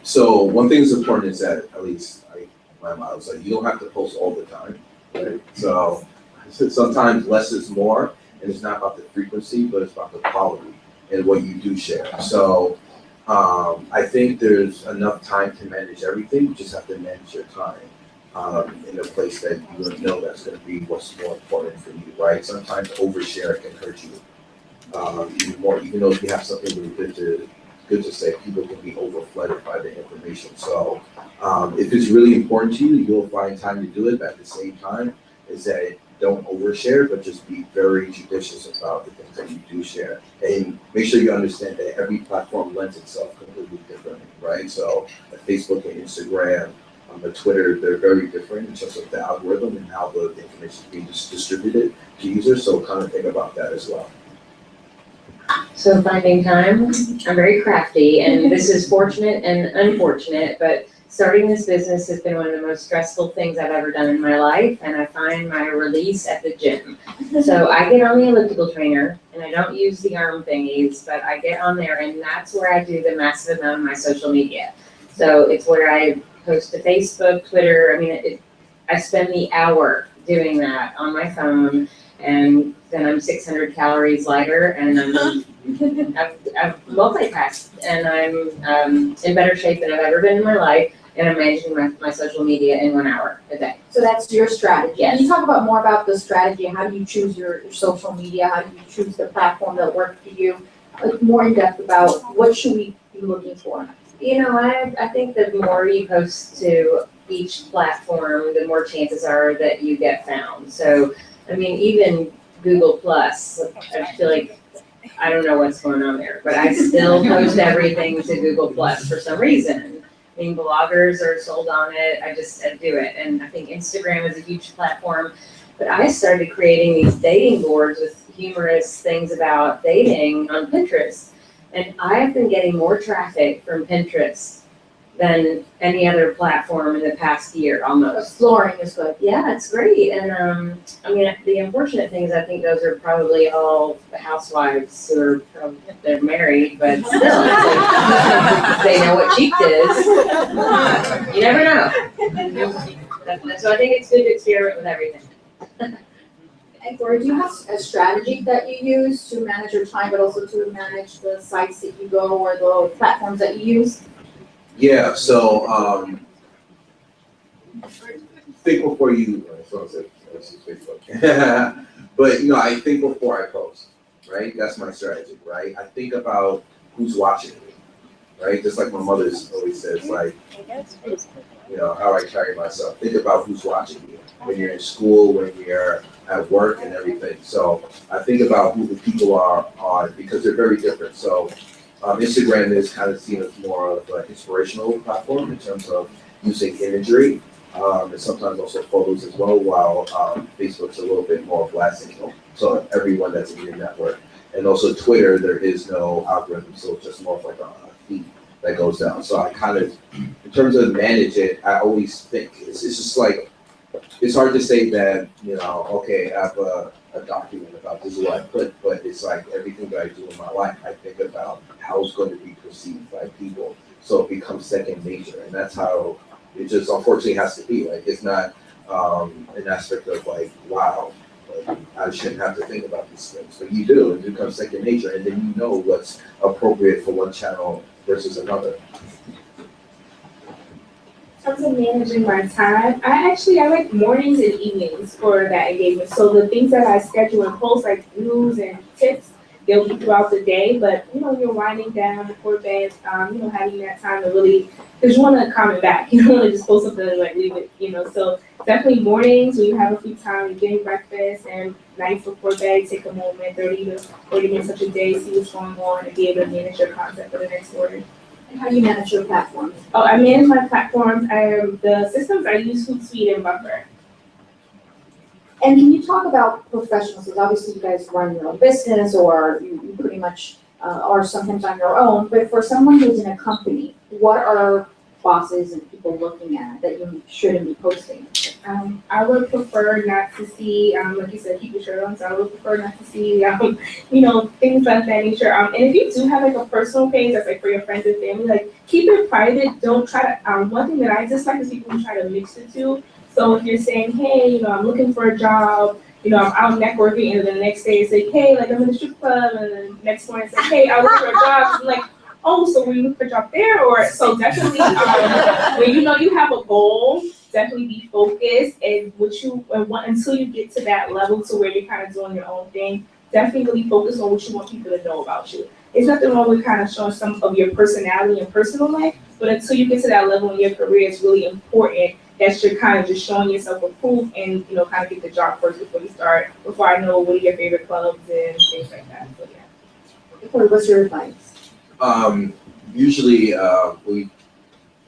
So one thing that's important is that, at least my motto is like, you don't have to post all the time, right? So sometimes less is more, and it's not about the frequency, but it's about the quality and what you do share. So I think there's enough time to manage everything. You just have to manage your time in a place that you know that's going to be what's more important for you, right? Sometimes overshare can hurt you even more, even though if you have something really good to say, people can be over-flooded by the information. So if it's really important to you, you'll find time to do it, but at the same time, is that don't overshare, but just be very judicious about the things that you do share. And make sure you understand that every platform lends itself completely differently, right? So Facebook and Instagram, Twitter, they're very different in terms of the algorithm and how the information is being distributed to users. So kind of think about that as well. So finding time, I'm very crafty, and this is fortunate and unfortunate, but starting this business has been one of the most stressful things I've ever done in my life, and I find my release at the gym. So I get on the elliptical trainer, and I don't use the arm thingies, but I get on there, and that's where I do the massive amount of my social media. So it's where I post to Facebook, Twitter. I mean, I spend the hour doing that on my phone, and then I'm 600 calories lighter, and I've multitasked, and I'm in better shape than I've ever been in my life, and I'm managing my social media in 1 hour a day. So that's your strategy. Yes. Can you talk more about the strategy? How do you choose your social media? How do you choose the platform that works for you? Like more in depth about what should we be looking for? You know, I think the more you post to each platform, the more chances are that you get found. So, I mean, even Google Plus, I feel like, I don't know what's going on there, but I still post everything to Google Plus for some reason. I mean, bloggers are sold on it, I do it. And I think Instagram is a huge platform, but I started creating these dating boards with humorous things about dating on Pinterest. And I have been getting more traffic from Pinterest than any other platform in the past year, almost. Exploring is good. Yeah, it's great. And I mean, the unfortunate thing is I think those are probably all the housewives who are, they're married, but still, they know what cheap is. You never know. So I think it's good to experiment with everything. And Gloria, do you have a strategy that you use to manage your time, but also to manage the sites that you go or the platforms that you use? Yeah, so think before you, but you know, I think before I post, right? That's my strategy, right? I think about who's watching me, right? Just like my mother always says, like, you know, how I carry myself. Think about who's watching you when you're in school, when you're at work and everything. So I think about who the people are on because they're very different. So Instagram is kind of seen as more of an inspirational platform in terms of using imagery and sometimes also photos as well, while Facebook's a little bit more blasting, so everyone that's in your network. And also Twitter, there is no algorithm, so it's just more of like a feed that goes down. So I kind of, in terms of manage it, I always think it's just like, it's hard to say that, you know, okay, I have a document about this is what I put, but it's like everything that I do in my life, I think about how it's going to be perceived by people. So it becomes second nature, and that's how it just unfortunately has to be. Like, it's not an aspect of like, wow, like, I shouldn't have to think about these things, but you do. It becomes second nature, and then you know what's appropriate for one channel versus another. terms of managing my time, I like mornings and evenings for that engagement. So the things that I schedule and post, like news and tips, they'll be throughout the day. But you're winding down before bed, having that time to really, because you want to comment back. You don't want to just post something and like leave it. So definitely mornings when you have a free time, you're getting breakfast, and nights before bed, take a moment, 30 to 40 minutes of the day, see what's going on, and be able to manage your content for the next morning. And how do you manage your platforms? Oh, I manage my platforms. The systems I use Hootsuite and Buffer. And can you talk about professionals? Because obviously you guys run your own business, or you pretty much are sometimes on your own. But for someone who's in a company, what are bosses and people looking at that you shouldn't be posting? I would prefer not to see, like you said, keep your shirt on. So I would prefer not to see, things like that nature. And if you do have like a personal page that's like for your friends and family, like keep it private. Don't try to. One thing that I dislike is people who try to mix the two. So if you're saying, hey, I'm looking for a job, I'm out networking, and then the next day it's like, hey, like I'm in the strip club, and then the next morning it's like, hey, I'm looking for a job. I'm like, oh, so were you looking for a job there? Or so definitely when you have a goal, definitely be focused, and until you get to that level to where you're kind of doing your own thing, definitely really focus on what you want people to know about you. There's nothing wrong with kind of showing some of your personality and personal life, but until you get to that level in your career, it's really important that you're kind of just showing yourself a proof and kind of get the job first before I know what are your favorite clubs and things like that. So yeah. Corey, what's your advice? Usually, when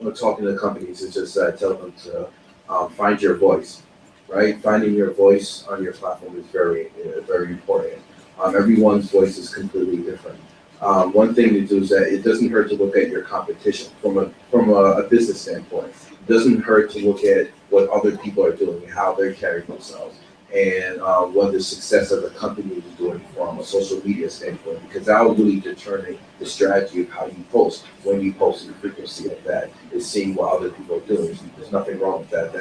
we're talking to companies, it's just tell them to find your voice, right? Finding your voice on your platform is very, very important. Everyone's voice is completely different. One thing to do is that it doesn't hurt to look at your competition from a business standpoint. It doesn't hurt to look at what other people are doing, how they're carrying themselves, and what the success of the company is doing from a social media standpoint, because that will really determine the strategy of how you post, when you post, and the frequency of that is seeing what other people are doing. There's nothing wrong with that.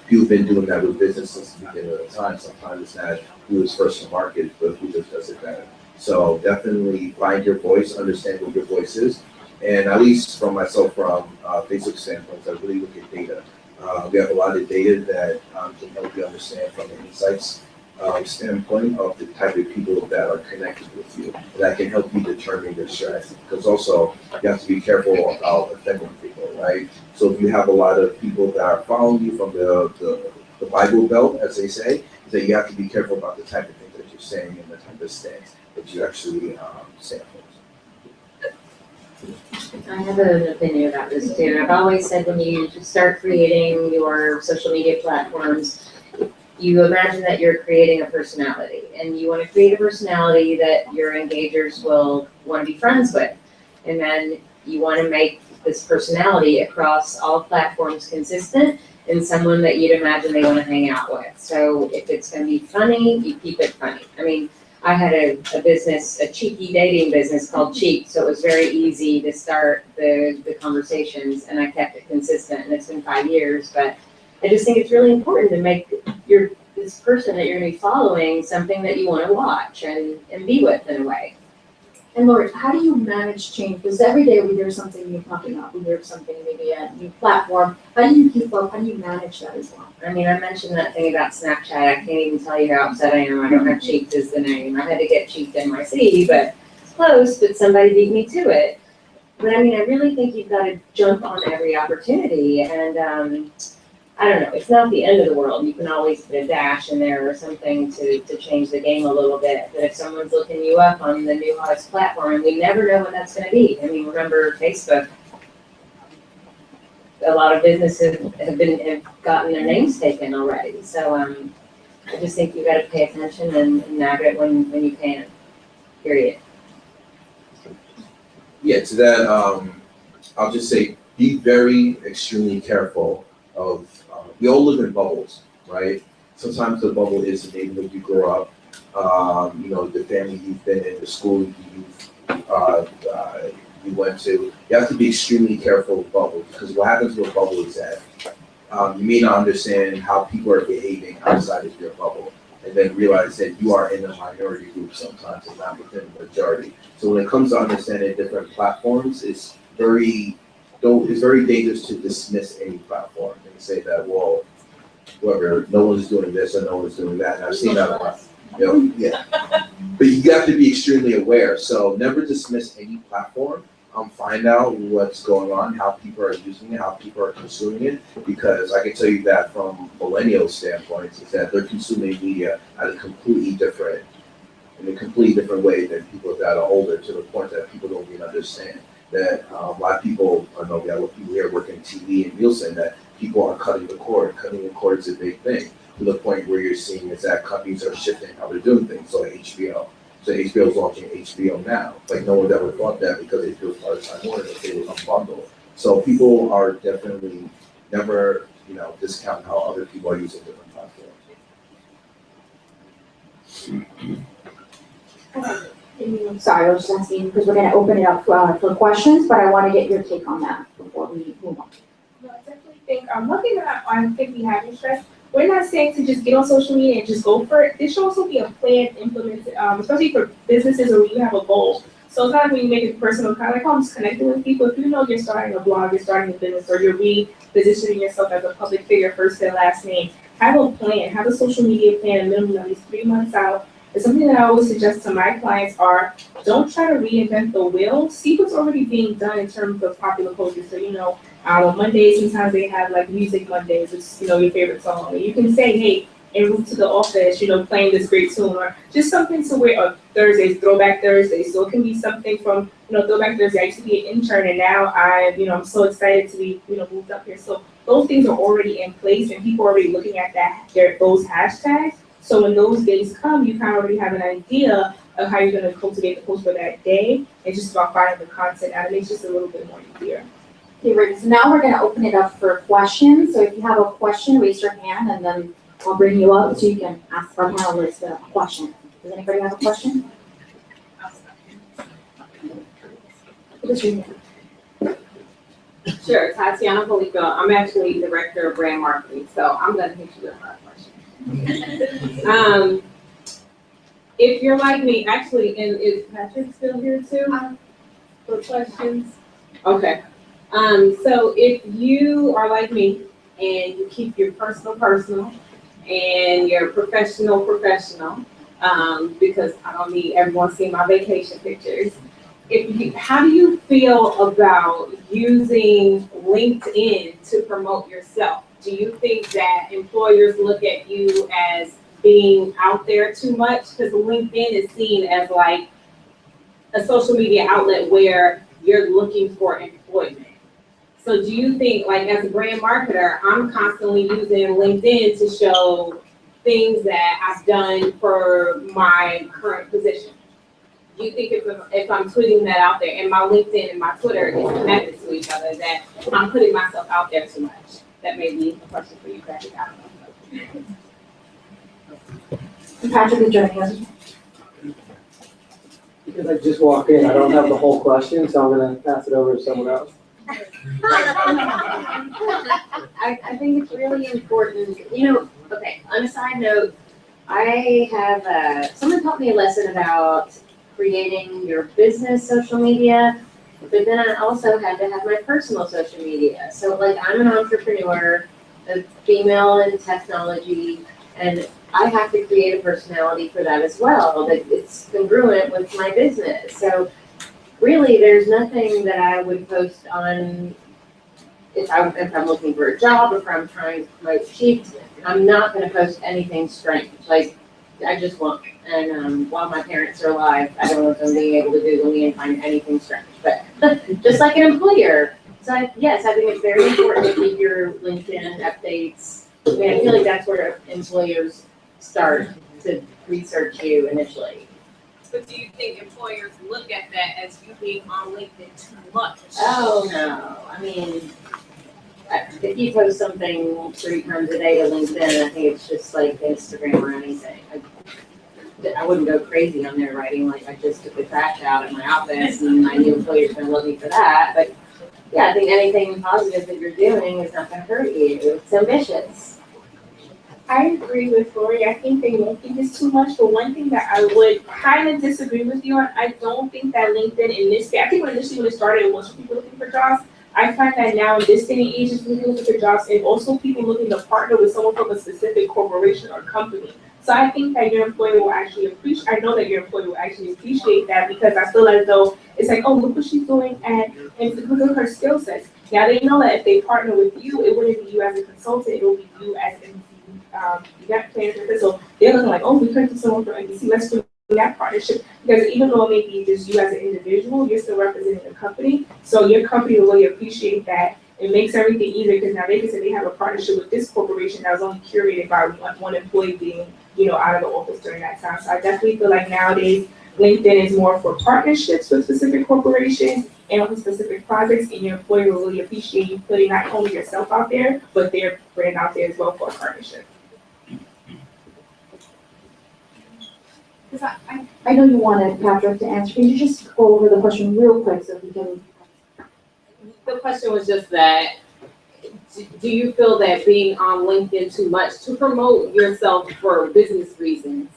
People have been doing that with business since the beginning of the time. Sometimes it's not who is first to market, but who just does it better. So definitely find your voice, understand what your voice is, and at least from myself, from Facebook standpoint, I really look at data. We have a lot of data that can help you understand from the insights standpoint of the type of people that are connected with you. That can help you determine your strategy. Because also you have to be careful about offending people, right? So if you have a lot of people that are following you from the Bible Belt, as they say, then you have to be careful about the type of things that you're saying and the type of stance that you actually say. I have an opinion about this too. I've always said when you start creating your social media platforms, you imagine that you're creating a personality, and you want to create a personality that your engagers will want to be friends with. And then you want to make this personality across all platforms consistent and someone that you'd imagine they want to hang out with. So if it's going to be funny, you keep it funny. I mean, I had a business, a cheeky dating business called Cheek, so it was very easy to start the conversations, and I kept it consistent, and it's been 5 years, but I just think it's really important to make this person that you're gonna be following something that you wanna watch and be with in a way. And Lori, how do you manage change? Because every day we hear something new popping up. We hear something, maybe a new platform. How do you keep up? How do you manage that as well? I mean, I mentioned that thing about Snapchat. I can't even tell you how upset I am. I don't have Cheeked as the name. I had to get Cheeked NYC, but it's close, but somebody beat me to it. But I mean, I really think you've got to jump on every opportunity, and I don't know, it's not the end of the world. You can always put a dash in there or something to change the game a little bit. But if someone's looking you up on the new hottest platform, and we never know what that's going to be. I mean, remember Facebook? A lot of businesses have gotten their names taken already. So I just think you got to pay attention and nab it when you can. Period. Yeah, to that, I'll just say be very extremely careful of. We all live in bubbles, right? Sometimes the bubble is the neighborhood you grow up, the family you've been in, the school you went to. You have to be extremely careful with bubbles, because what happens with a bubble is that you may not understand how people are behaving outside of your bubble, and then realize that you are in a minority group sometimes and not within the majority. So when it comes to understanding different platforms, it's very though it's very dangerous to dismiss any platform and say that, well, whoever, no one's doing this or no one's doing that, and I've seen that a lot. You know, yeah. But you have to be extremely aware, so never dismiss any platform. Find out what's going on, how people are using it, how people are consuming it, because I can tell you that from millennial standpoint, is that they're consuming media at in a completely different way than people that are older, to the point that people don't even understand. That a lot of people, I know we have people here working in TV and Nielsen, that people are cutting the cord. Cutting the cord is a big thing, to the point where you're seeing is that companies are shifting how they're doing things, so like HBO. So HBO is launching HBO Now. Like no one ever thought that, because HBO is part of Time Warner, that they would unbundle. So people are definitely never, discount how other people are using different platforms. Sorry, I was just asking, because we're gonna open it up for questions, but I wanna get your take on that before we move on. No, I definitely think, one thing that I think we have to stress, we're not saying to just get on social media and just go for it. There should also be a plan implemented, especially for businesses or when you have a goal. So it's not like when you make it personal, kind of like, I'm just connecting with people. If you know you're starting a blog, you're starting a business, or you're repositioning yourself as a public figure, first and last name, have a plan, have a social media plan, a minimum at least 3 months out. It's something that I always suggest to my clients are, don't try to reinvent the wheel. See what's already being done in terms of popular culture. So, on Mondays, sometimes they have like Music Mondays, which is, your favorite song. And you can say, hey, en route to the office, playing this great tune, or just something to where, or Thursdays, Throwback Thursdays. So it can be something from, Throwback Thursday. I used to be an intern, and now I'm so excited to be, moved up here. So those things are already in place, and people are already looking at those hashtags. So when those days come, you kind of already have an idea of how you're going to cultivate the post for that day. It's just about finding the content out. It makes it just a little bit more easier. Okay, great. So now we're gonna open it up for questions. So if you have a question, raise your hand, and then I'll bring you up so you can ask our panelists a question. Does anybody have a question? Sure, Tatiana Polico. I'm actually Director of Brand Marketing, so I'm gonna hit you with my question. If you're like me, actually, and is Patrick still here too? For questions? Okay. So if you are like me and you keep your personal and your professional, because I don't need everyone seeing my vacation pictures. How do you feel about using LinkedIn to promote yourself? Do you think that employers look at you as being out there too much? Because LinkedIn is seen as like a social media outlet where you're looking for employment. So do you think, like as a brand marketer, I'm constantly using LinkedIn to show things that I've done for my current position? Do you think if I'm tweeting that out there, and my LinkedIn and my Twitter is connected to each other, that I'm putting myself out there too much? That may be a question for you, Patrick. I don't know. Patrick is joining us. Because I just walked in, I don't have the whole question, so I'm gonna pass it over to someone else. I think it's really important, okay, on a side note, I have, someone taught me a lesson about creating your business social media, but then I also had to have my personal social media. So like I'm an entrepreneur, a female in technology, and I have to create a personality for that as well, that it's congruent with my business. So really, there's nothing that I would post on if I'm looking for a job, if I'm trying to promote Sheets. I'm not going to post anything strange. Like I just won't. And while my parents are alive, I don't want them being able to Google me and find anything strange. But just like an employer, so yes, I think it's very important to keep your LinkedIn updates. I mean, I feel like that's where employers start to research you initially. But do you think employers look at that as you being on LinkedIn too much? Oh, no. I mean, if you post something 3 times a day to LinkedIn, I think it's just like Instagram or anything. I wouldn't go crazy on there writing like I just took the trash out at my office and my new employer's gonna love me for that. But yeah, I think anything positive that you're doing is not gonna hurt you. It's ambitious. I agree with Lori. I think they won't think it's too much, but one thing that I would kind of disagree with you on, I don't think that LinkedIn in this day, I think initially when it started, it was for people looking for jobs, I find that now in this day and age, it's really looking for jobs and also people looking to partner with someone from a specific corporation or company. So I think that your employer will actually appreciate, I know that your employer will actually appreciate that because I feel as though it's like, oh, look what she's doing and look at her skill sets. Now they know that if they partner with you, it wouldn't be you as a consultant, it will be you as event planner. So they're looking like, oh, we could do someone from NBC, let's do that partnership. Because even though it may be just you as an individual, you're still representing the company. So your company will really appreciate that. It makes everything easier because now they can say they have a partnership with this corporation that was only curated by one employee being, out of the office during that time. So I definitely feel like nowadays LinkedIn is more for partnerships with specific corporations and with specific projects, and your employer will really appreciate you putting not only yourself out there, but their brand out there as well for a partnership. I know you wanted Patrick to answer. Can you just go over the question real quick so we can? The question was just that, do you feel that being on LinkedIn too much to promote yourself for business reasons,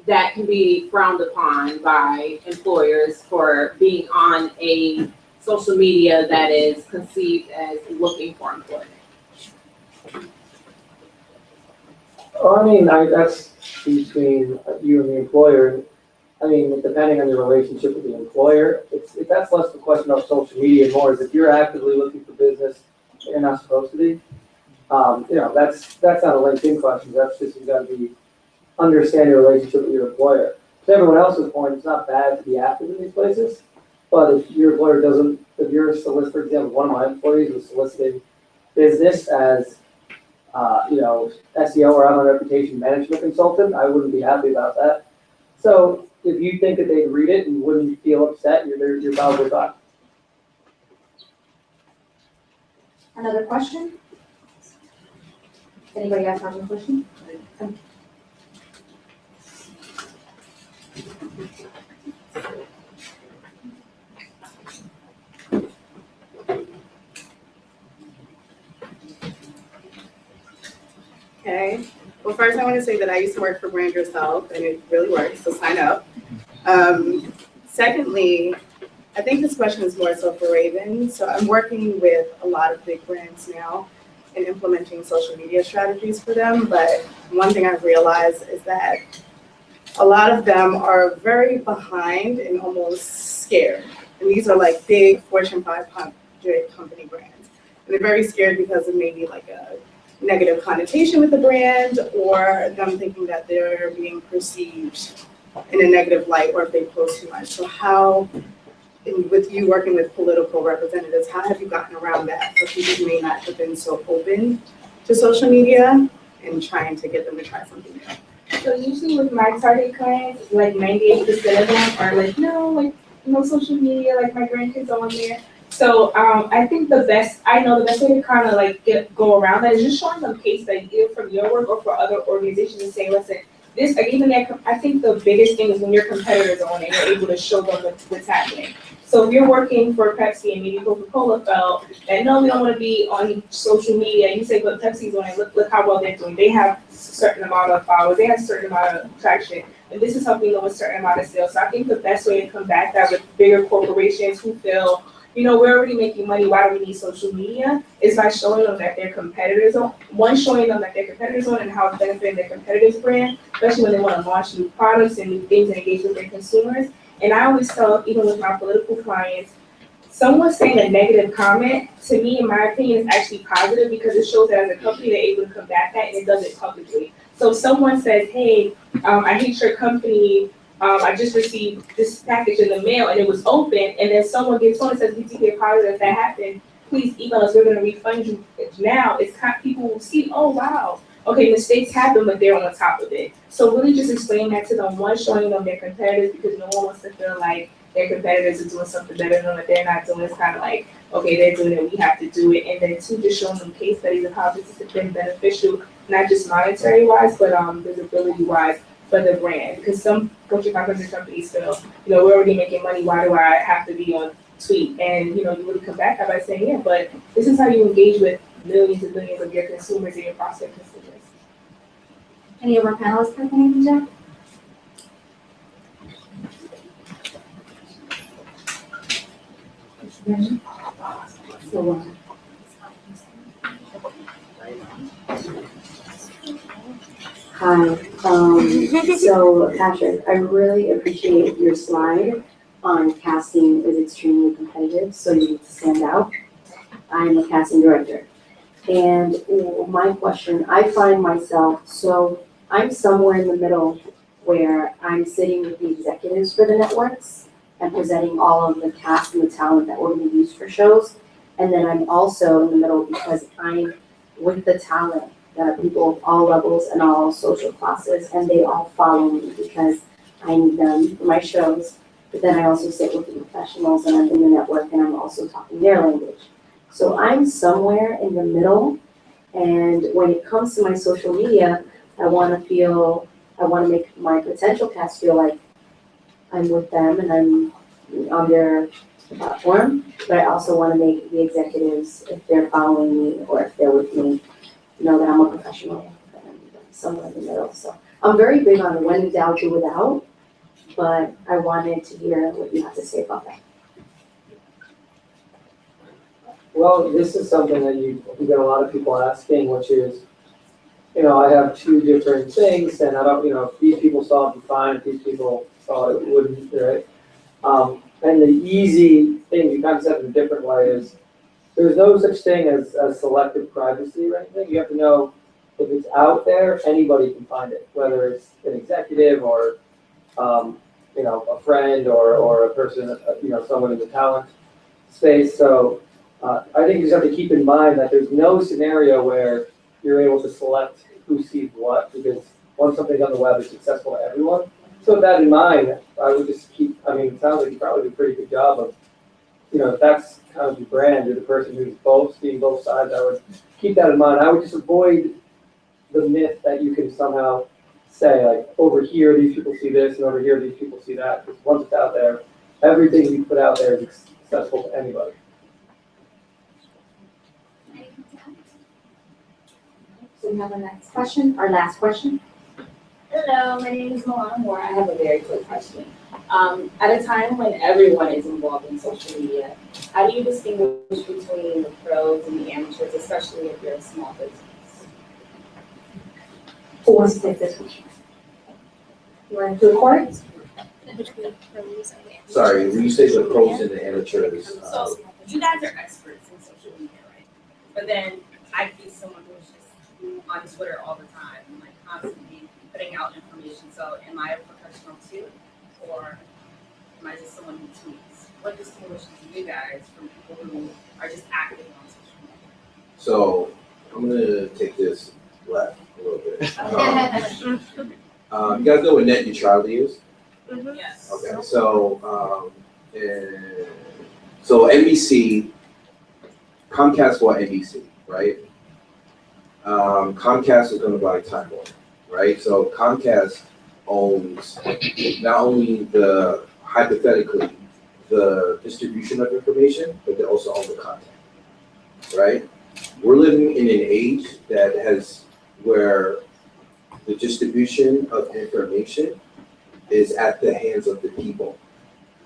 that can be frowned upon by employers for being on a social media that is conceived as looking for employment? Well, I mean, that's between you and the employer. I mean, depending on your relationship with the employer, that's less of a question of social media, more is if you're actively looking for business, you're not supposed to be. That's not a LinkedIn question. That's just, you got to understand your relationship with your employer. To everyone else's point, it's not bad to be active in these places, but if your employer doesn't, if you're soliciting, for example, one of my employees was soliciting business as SEO or online reputation management consultant, I wouldn't be happy about that. So if you think that they'd read it and wouldn't feel upset, you're probably fine. Another question? Anybody else have a question? Okay. Well, first I want to say that I used to work for Brand Yourself, and it really works, so sign up. Secondly, I think this question is more so for Raven. So I'm working with a lot of big brands now and implementing social media strategies for them. But one thing I've realized is that a lot of them are very behind and almost scared. And these are like big Fortune 500 company brands. And they're very scared because of maybe like a negative connotation with the brand, or them thinking that they're being perceived in a negative light, or if they post too much. So how, with you working with political representatives, how have you gotten around that for people who may not have been so open to social media and trying to get them to try something new? So usually with my target clients, like 98% of them are like, no social media, like my grandkids are on there. So I think the best way to kind of like go around that is just showing them case studies either from your work or for other organizations and saying, listen, this, even that, I think the biggest thing is when your competitors are on it, you're able to show them what's happening. So if you're working for Pepsi and maybe Coca-Cola felt that no, we don't want to be on social media, and you say, but Pepsi's on it, look how well they're doing. They have a certain amount of followers, they have a certain amount of traction, and this is helping them with a certain amount of sales. So I think the best way to combat that with bigger corporations who feel, we're already making money, why do we need social media? Is by showing them that their competitors on, showing them that their competitors on and how it's benefiting their competitors' brand, especially when they want to launch new products and new things and engage with their consumers. And I always tell, even with my political clients, someone saying a negative comment, to me, in my opinion, is actually positive because it shows that as a company, they're able to combat that and it does it publicly. So if someone says, hey, I hate your company, I just received this package in the mail and it was open, and then someone says, we take positive if that happened, please email us, we're going to refund you now. It's kind of, people will see, oh wow, okay, mistakes happen, but they're on top of it. So really just explain that to them, one, showing them their competitors, because no one wants to feel like their competitors are doing something better than what they're not doing. It's kind of like, okay, they're doing it, we have to do it. And then two, just showing them case studies of how this has been beneficial, not just monetary wise, but visibility wise for the brand. Because some Fortune 500 companies feel, we're already making money, why do I have to be on tweet? And you really come back by saying, yeah, but this is how you engage with millions and millions of your consumers and your prospect consumers. Any of our panelists have anything, Jack? Hi, so Patrick, I really appreciate your slide on casting is extremely competitive, so you need to stand out. I'm a casting director. And my question, I find myself, so I'm somewhere in the middle where I'm sitting with the executives for the networks and presenting all of the cast and the talent that we're gonna use for shows. And then I'm also in the middle because I'm with the talent that are people of all levels and all social classes, and they all follow me because I need them for my shows. But then I also sit with the professionals and I'm in the network and I'm also talking their language. So I'm somewhere in the middle, and when it comes to my social media, I wanna make my potential cast feel like I'm with them and I'm on their platform, but I also wanna make the executives, if they're following me or if they're with me, know that I'm a professional and I'm somewhere in the middle. So I'm very big on when in doubt, do without, but I wanted to hear what you have to say about that. Well, this is something that you get a lot of people asking, which is, I have two different things and I don't, if these people saw it fine, if these people saw it wouldn't, right? And the easy thing, you kind of said in a different way, is there's no such thing as selective privacy or anything. You have to know if it's out there, anybody can find it, whether it's an executive or, a friend or a person, someone in the talent space. So I think you just have to keep in mind that there's no scenario where you're able to select who sees what, because once something's on the web, it's accessible to everyone. So with that in mind, I would just it sounds like you probably do a pretty good job of, if that's kind of your brand, you're the person who's seeing both sides, I would keep that in mind. I would just avoid the myth that you can somehow say, like, over here, these people see this, and over here, these people see that. Because once it's out there, everything you put out there is accessible to anybody. So we have our next question, our last question. Hello, my name is Milana Moore. I have a very quick question. At a time when everyone is involved in social media, how do you distinguish between the pros and the amateurs, especially if you're a small business? Who wants to take this question? You want to record it? Sorry, when you say the pros and the amateurs, So you guys are experts in social media, right? But then I could be someone who's just on Twitter all the time and like constantly putting out information. So am I a professional too? Or am I just someone who tweets? What distinguishes you guys from people who are just active on social media? so I'm gonna take this left a little bit. You guys know what net neutrality is? Yes. Okay, so so NBC, Comcast bought NBC, right? Comcast is gonna buy Time Warner, right? So Comcast owns not only hypothetically the distribution of information, but they also own the content, right? We're living in an age where the distribution of information is at the hands of the people,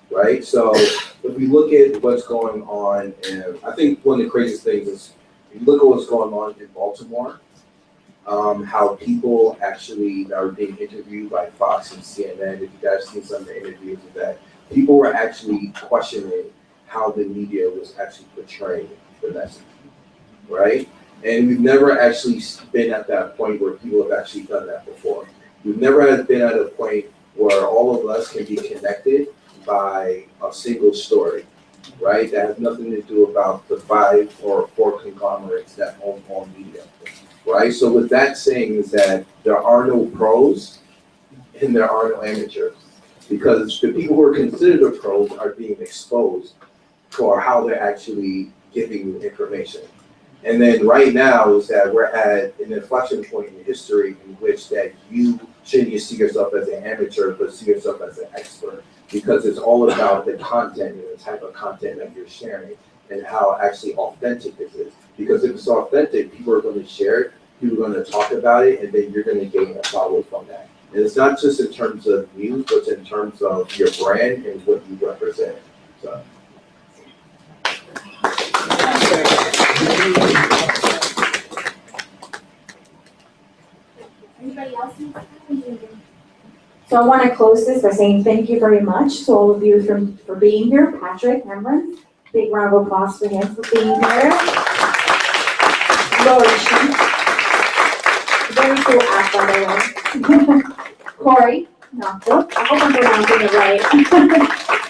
right? So if we look at what's going on, and I think one of the craziest things is, if you look at what's going on in Baltimore, how people actually are being interviewed by Fox and CNN. If you guys seen some of the interviews of that, people were actually questioning how the media was actually portraying the message, right? And we've never actually been at that point where people have actually done that before. We've never been at a point where all of us can be connected by a single story, right? That has nothing to do about the 5 or 4 conglomerates that own all media, right? So with that saying is that there are no pros and there are no amateurs, because the people who are considered the pros are being exposed for how they're actually giving you information. And then right now is that we're at an inflection point in history in which that you shouldn't just see yourself as an amateur, but see yourself as an expert, because it's all about the content and the type of content that you're sharing and how actually authentic this is. Because if it's authentic, people are going to share it, people are going to talk about it, and then you're going to gain a follow from that. And it's not just in terms of news, but in terms of your brand and what you represent. So. So I want to close this by saying thank you very much to all of you for being here. Patrick Cameron, big round of applause for him for being here. Lori Sheep, very cool app by the way. Corey, I hope I'm pronouncing it right.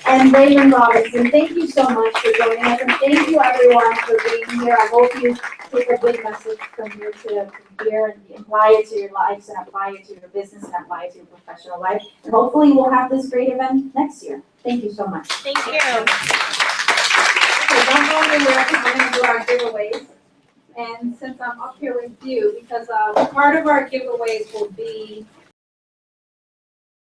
And Raven Robinson, thank you so much for joining us, and thank you everyone for being here. I hope you take a big message from here to here and apply it to your lives and apply it to your business and apply it to your professional life. And hopefully we'll have this great event next year. Thank you so much. Thank you. Okay, don't go anywhere, because we're gonna do our giveaways. And since I'm up here with you, because part of our giveaways will be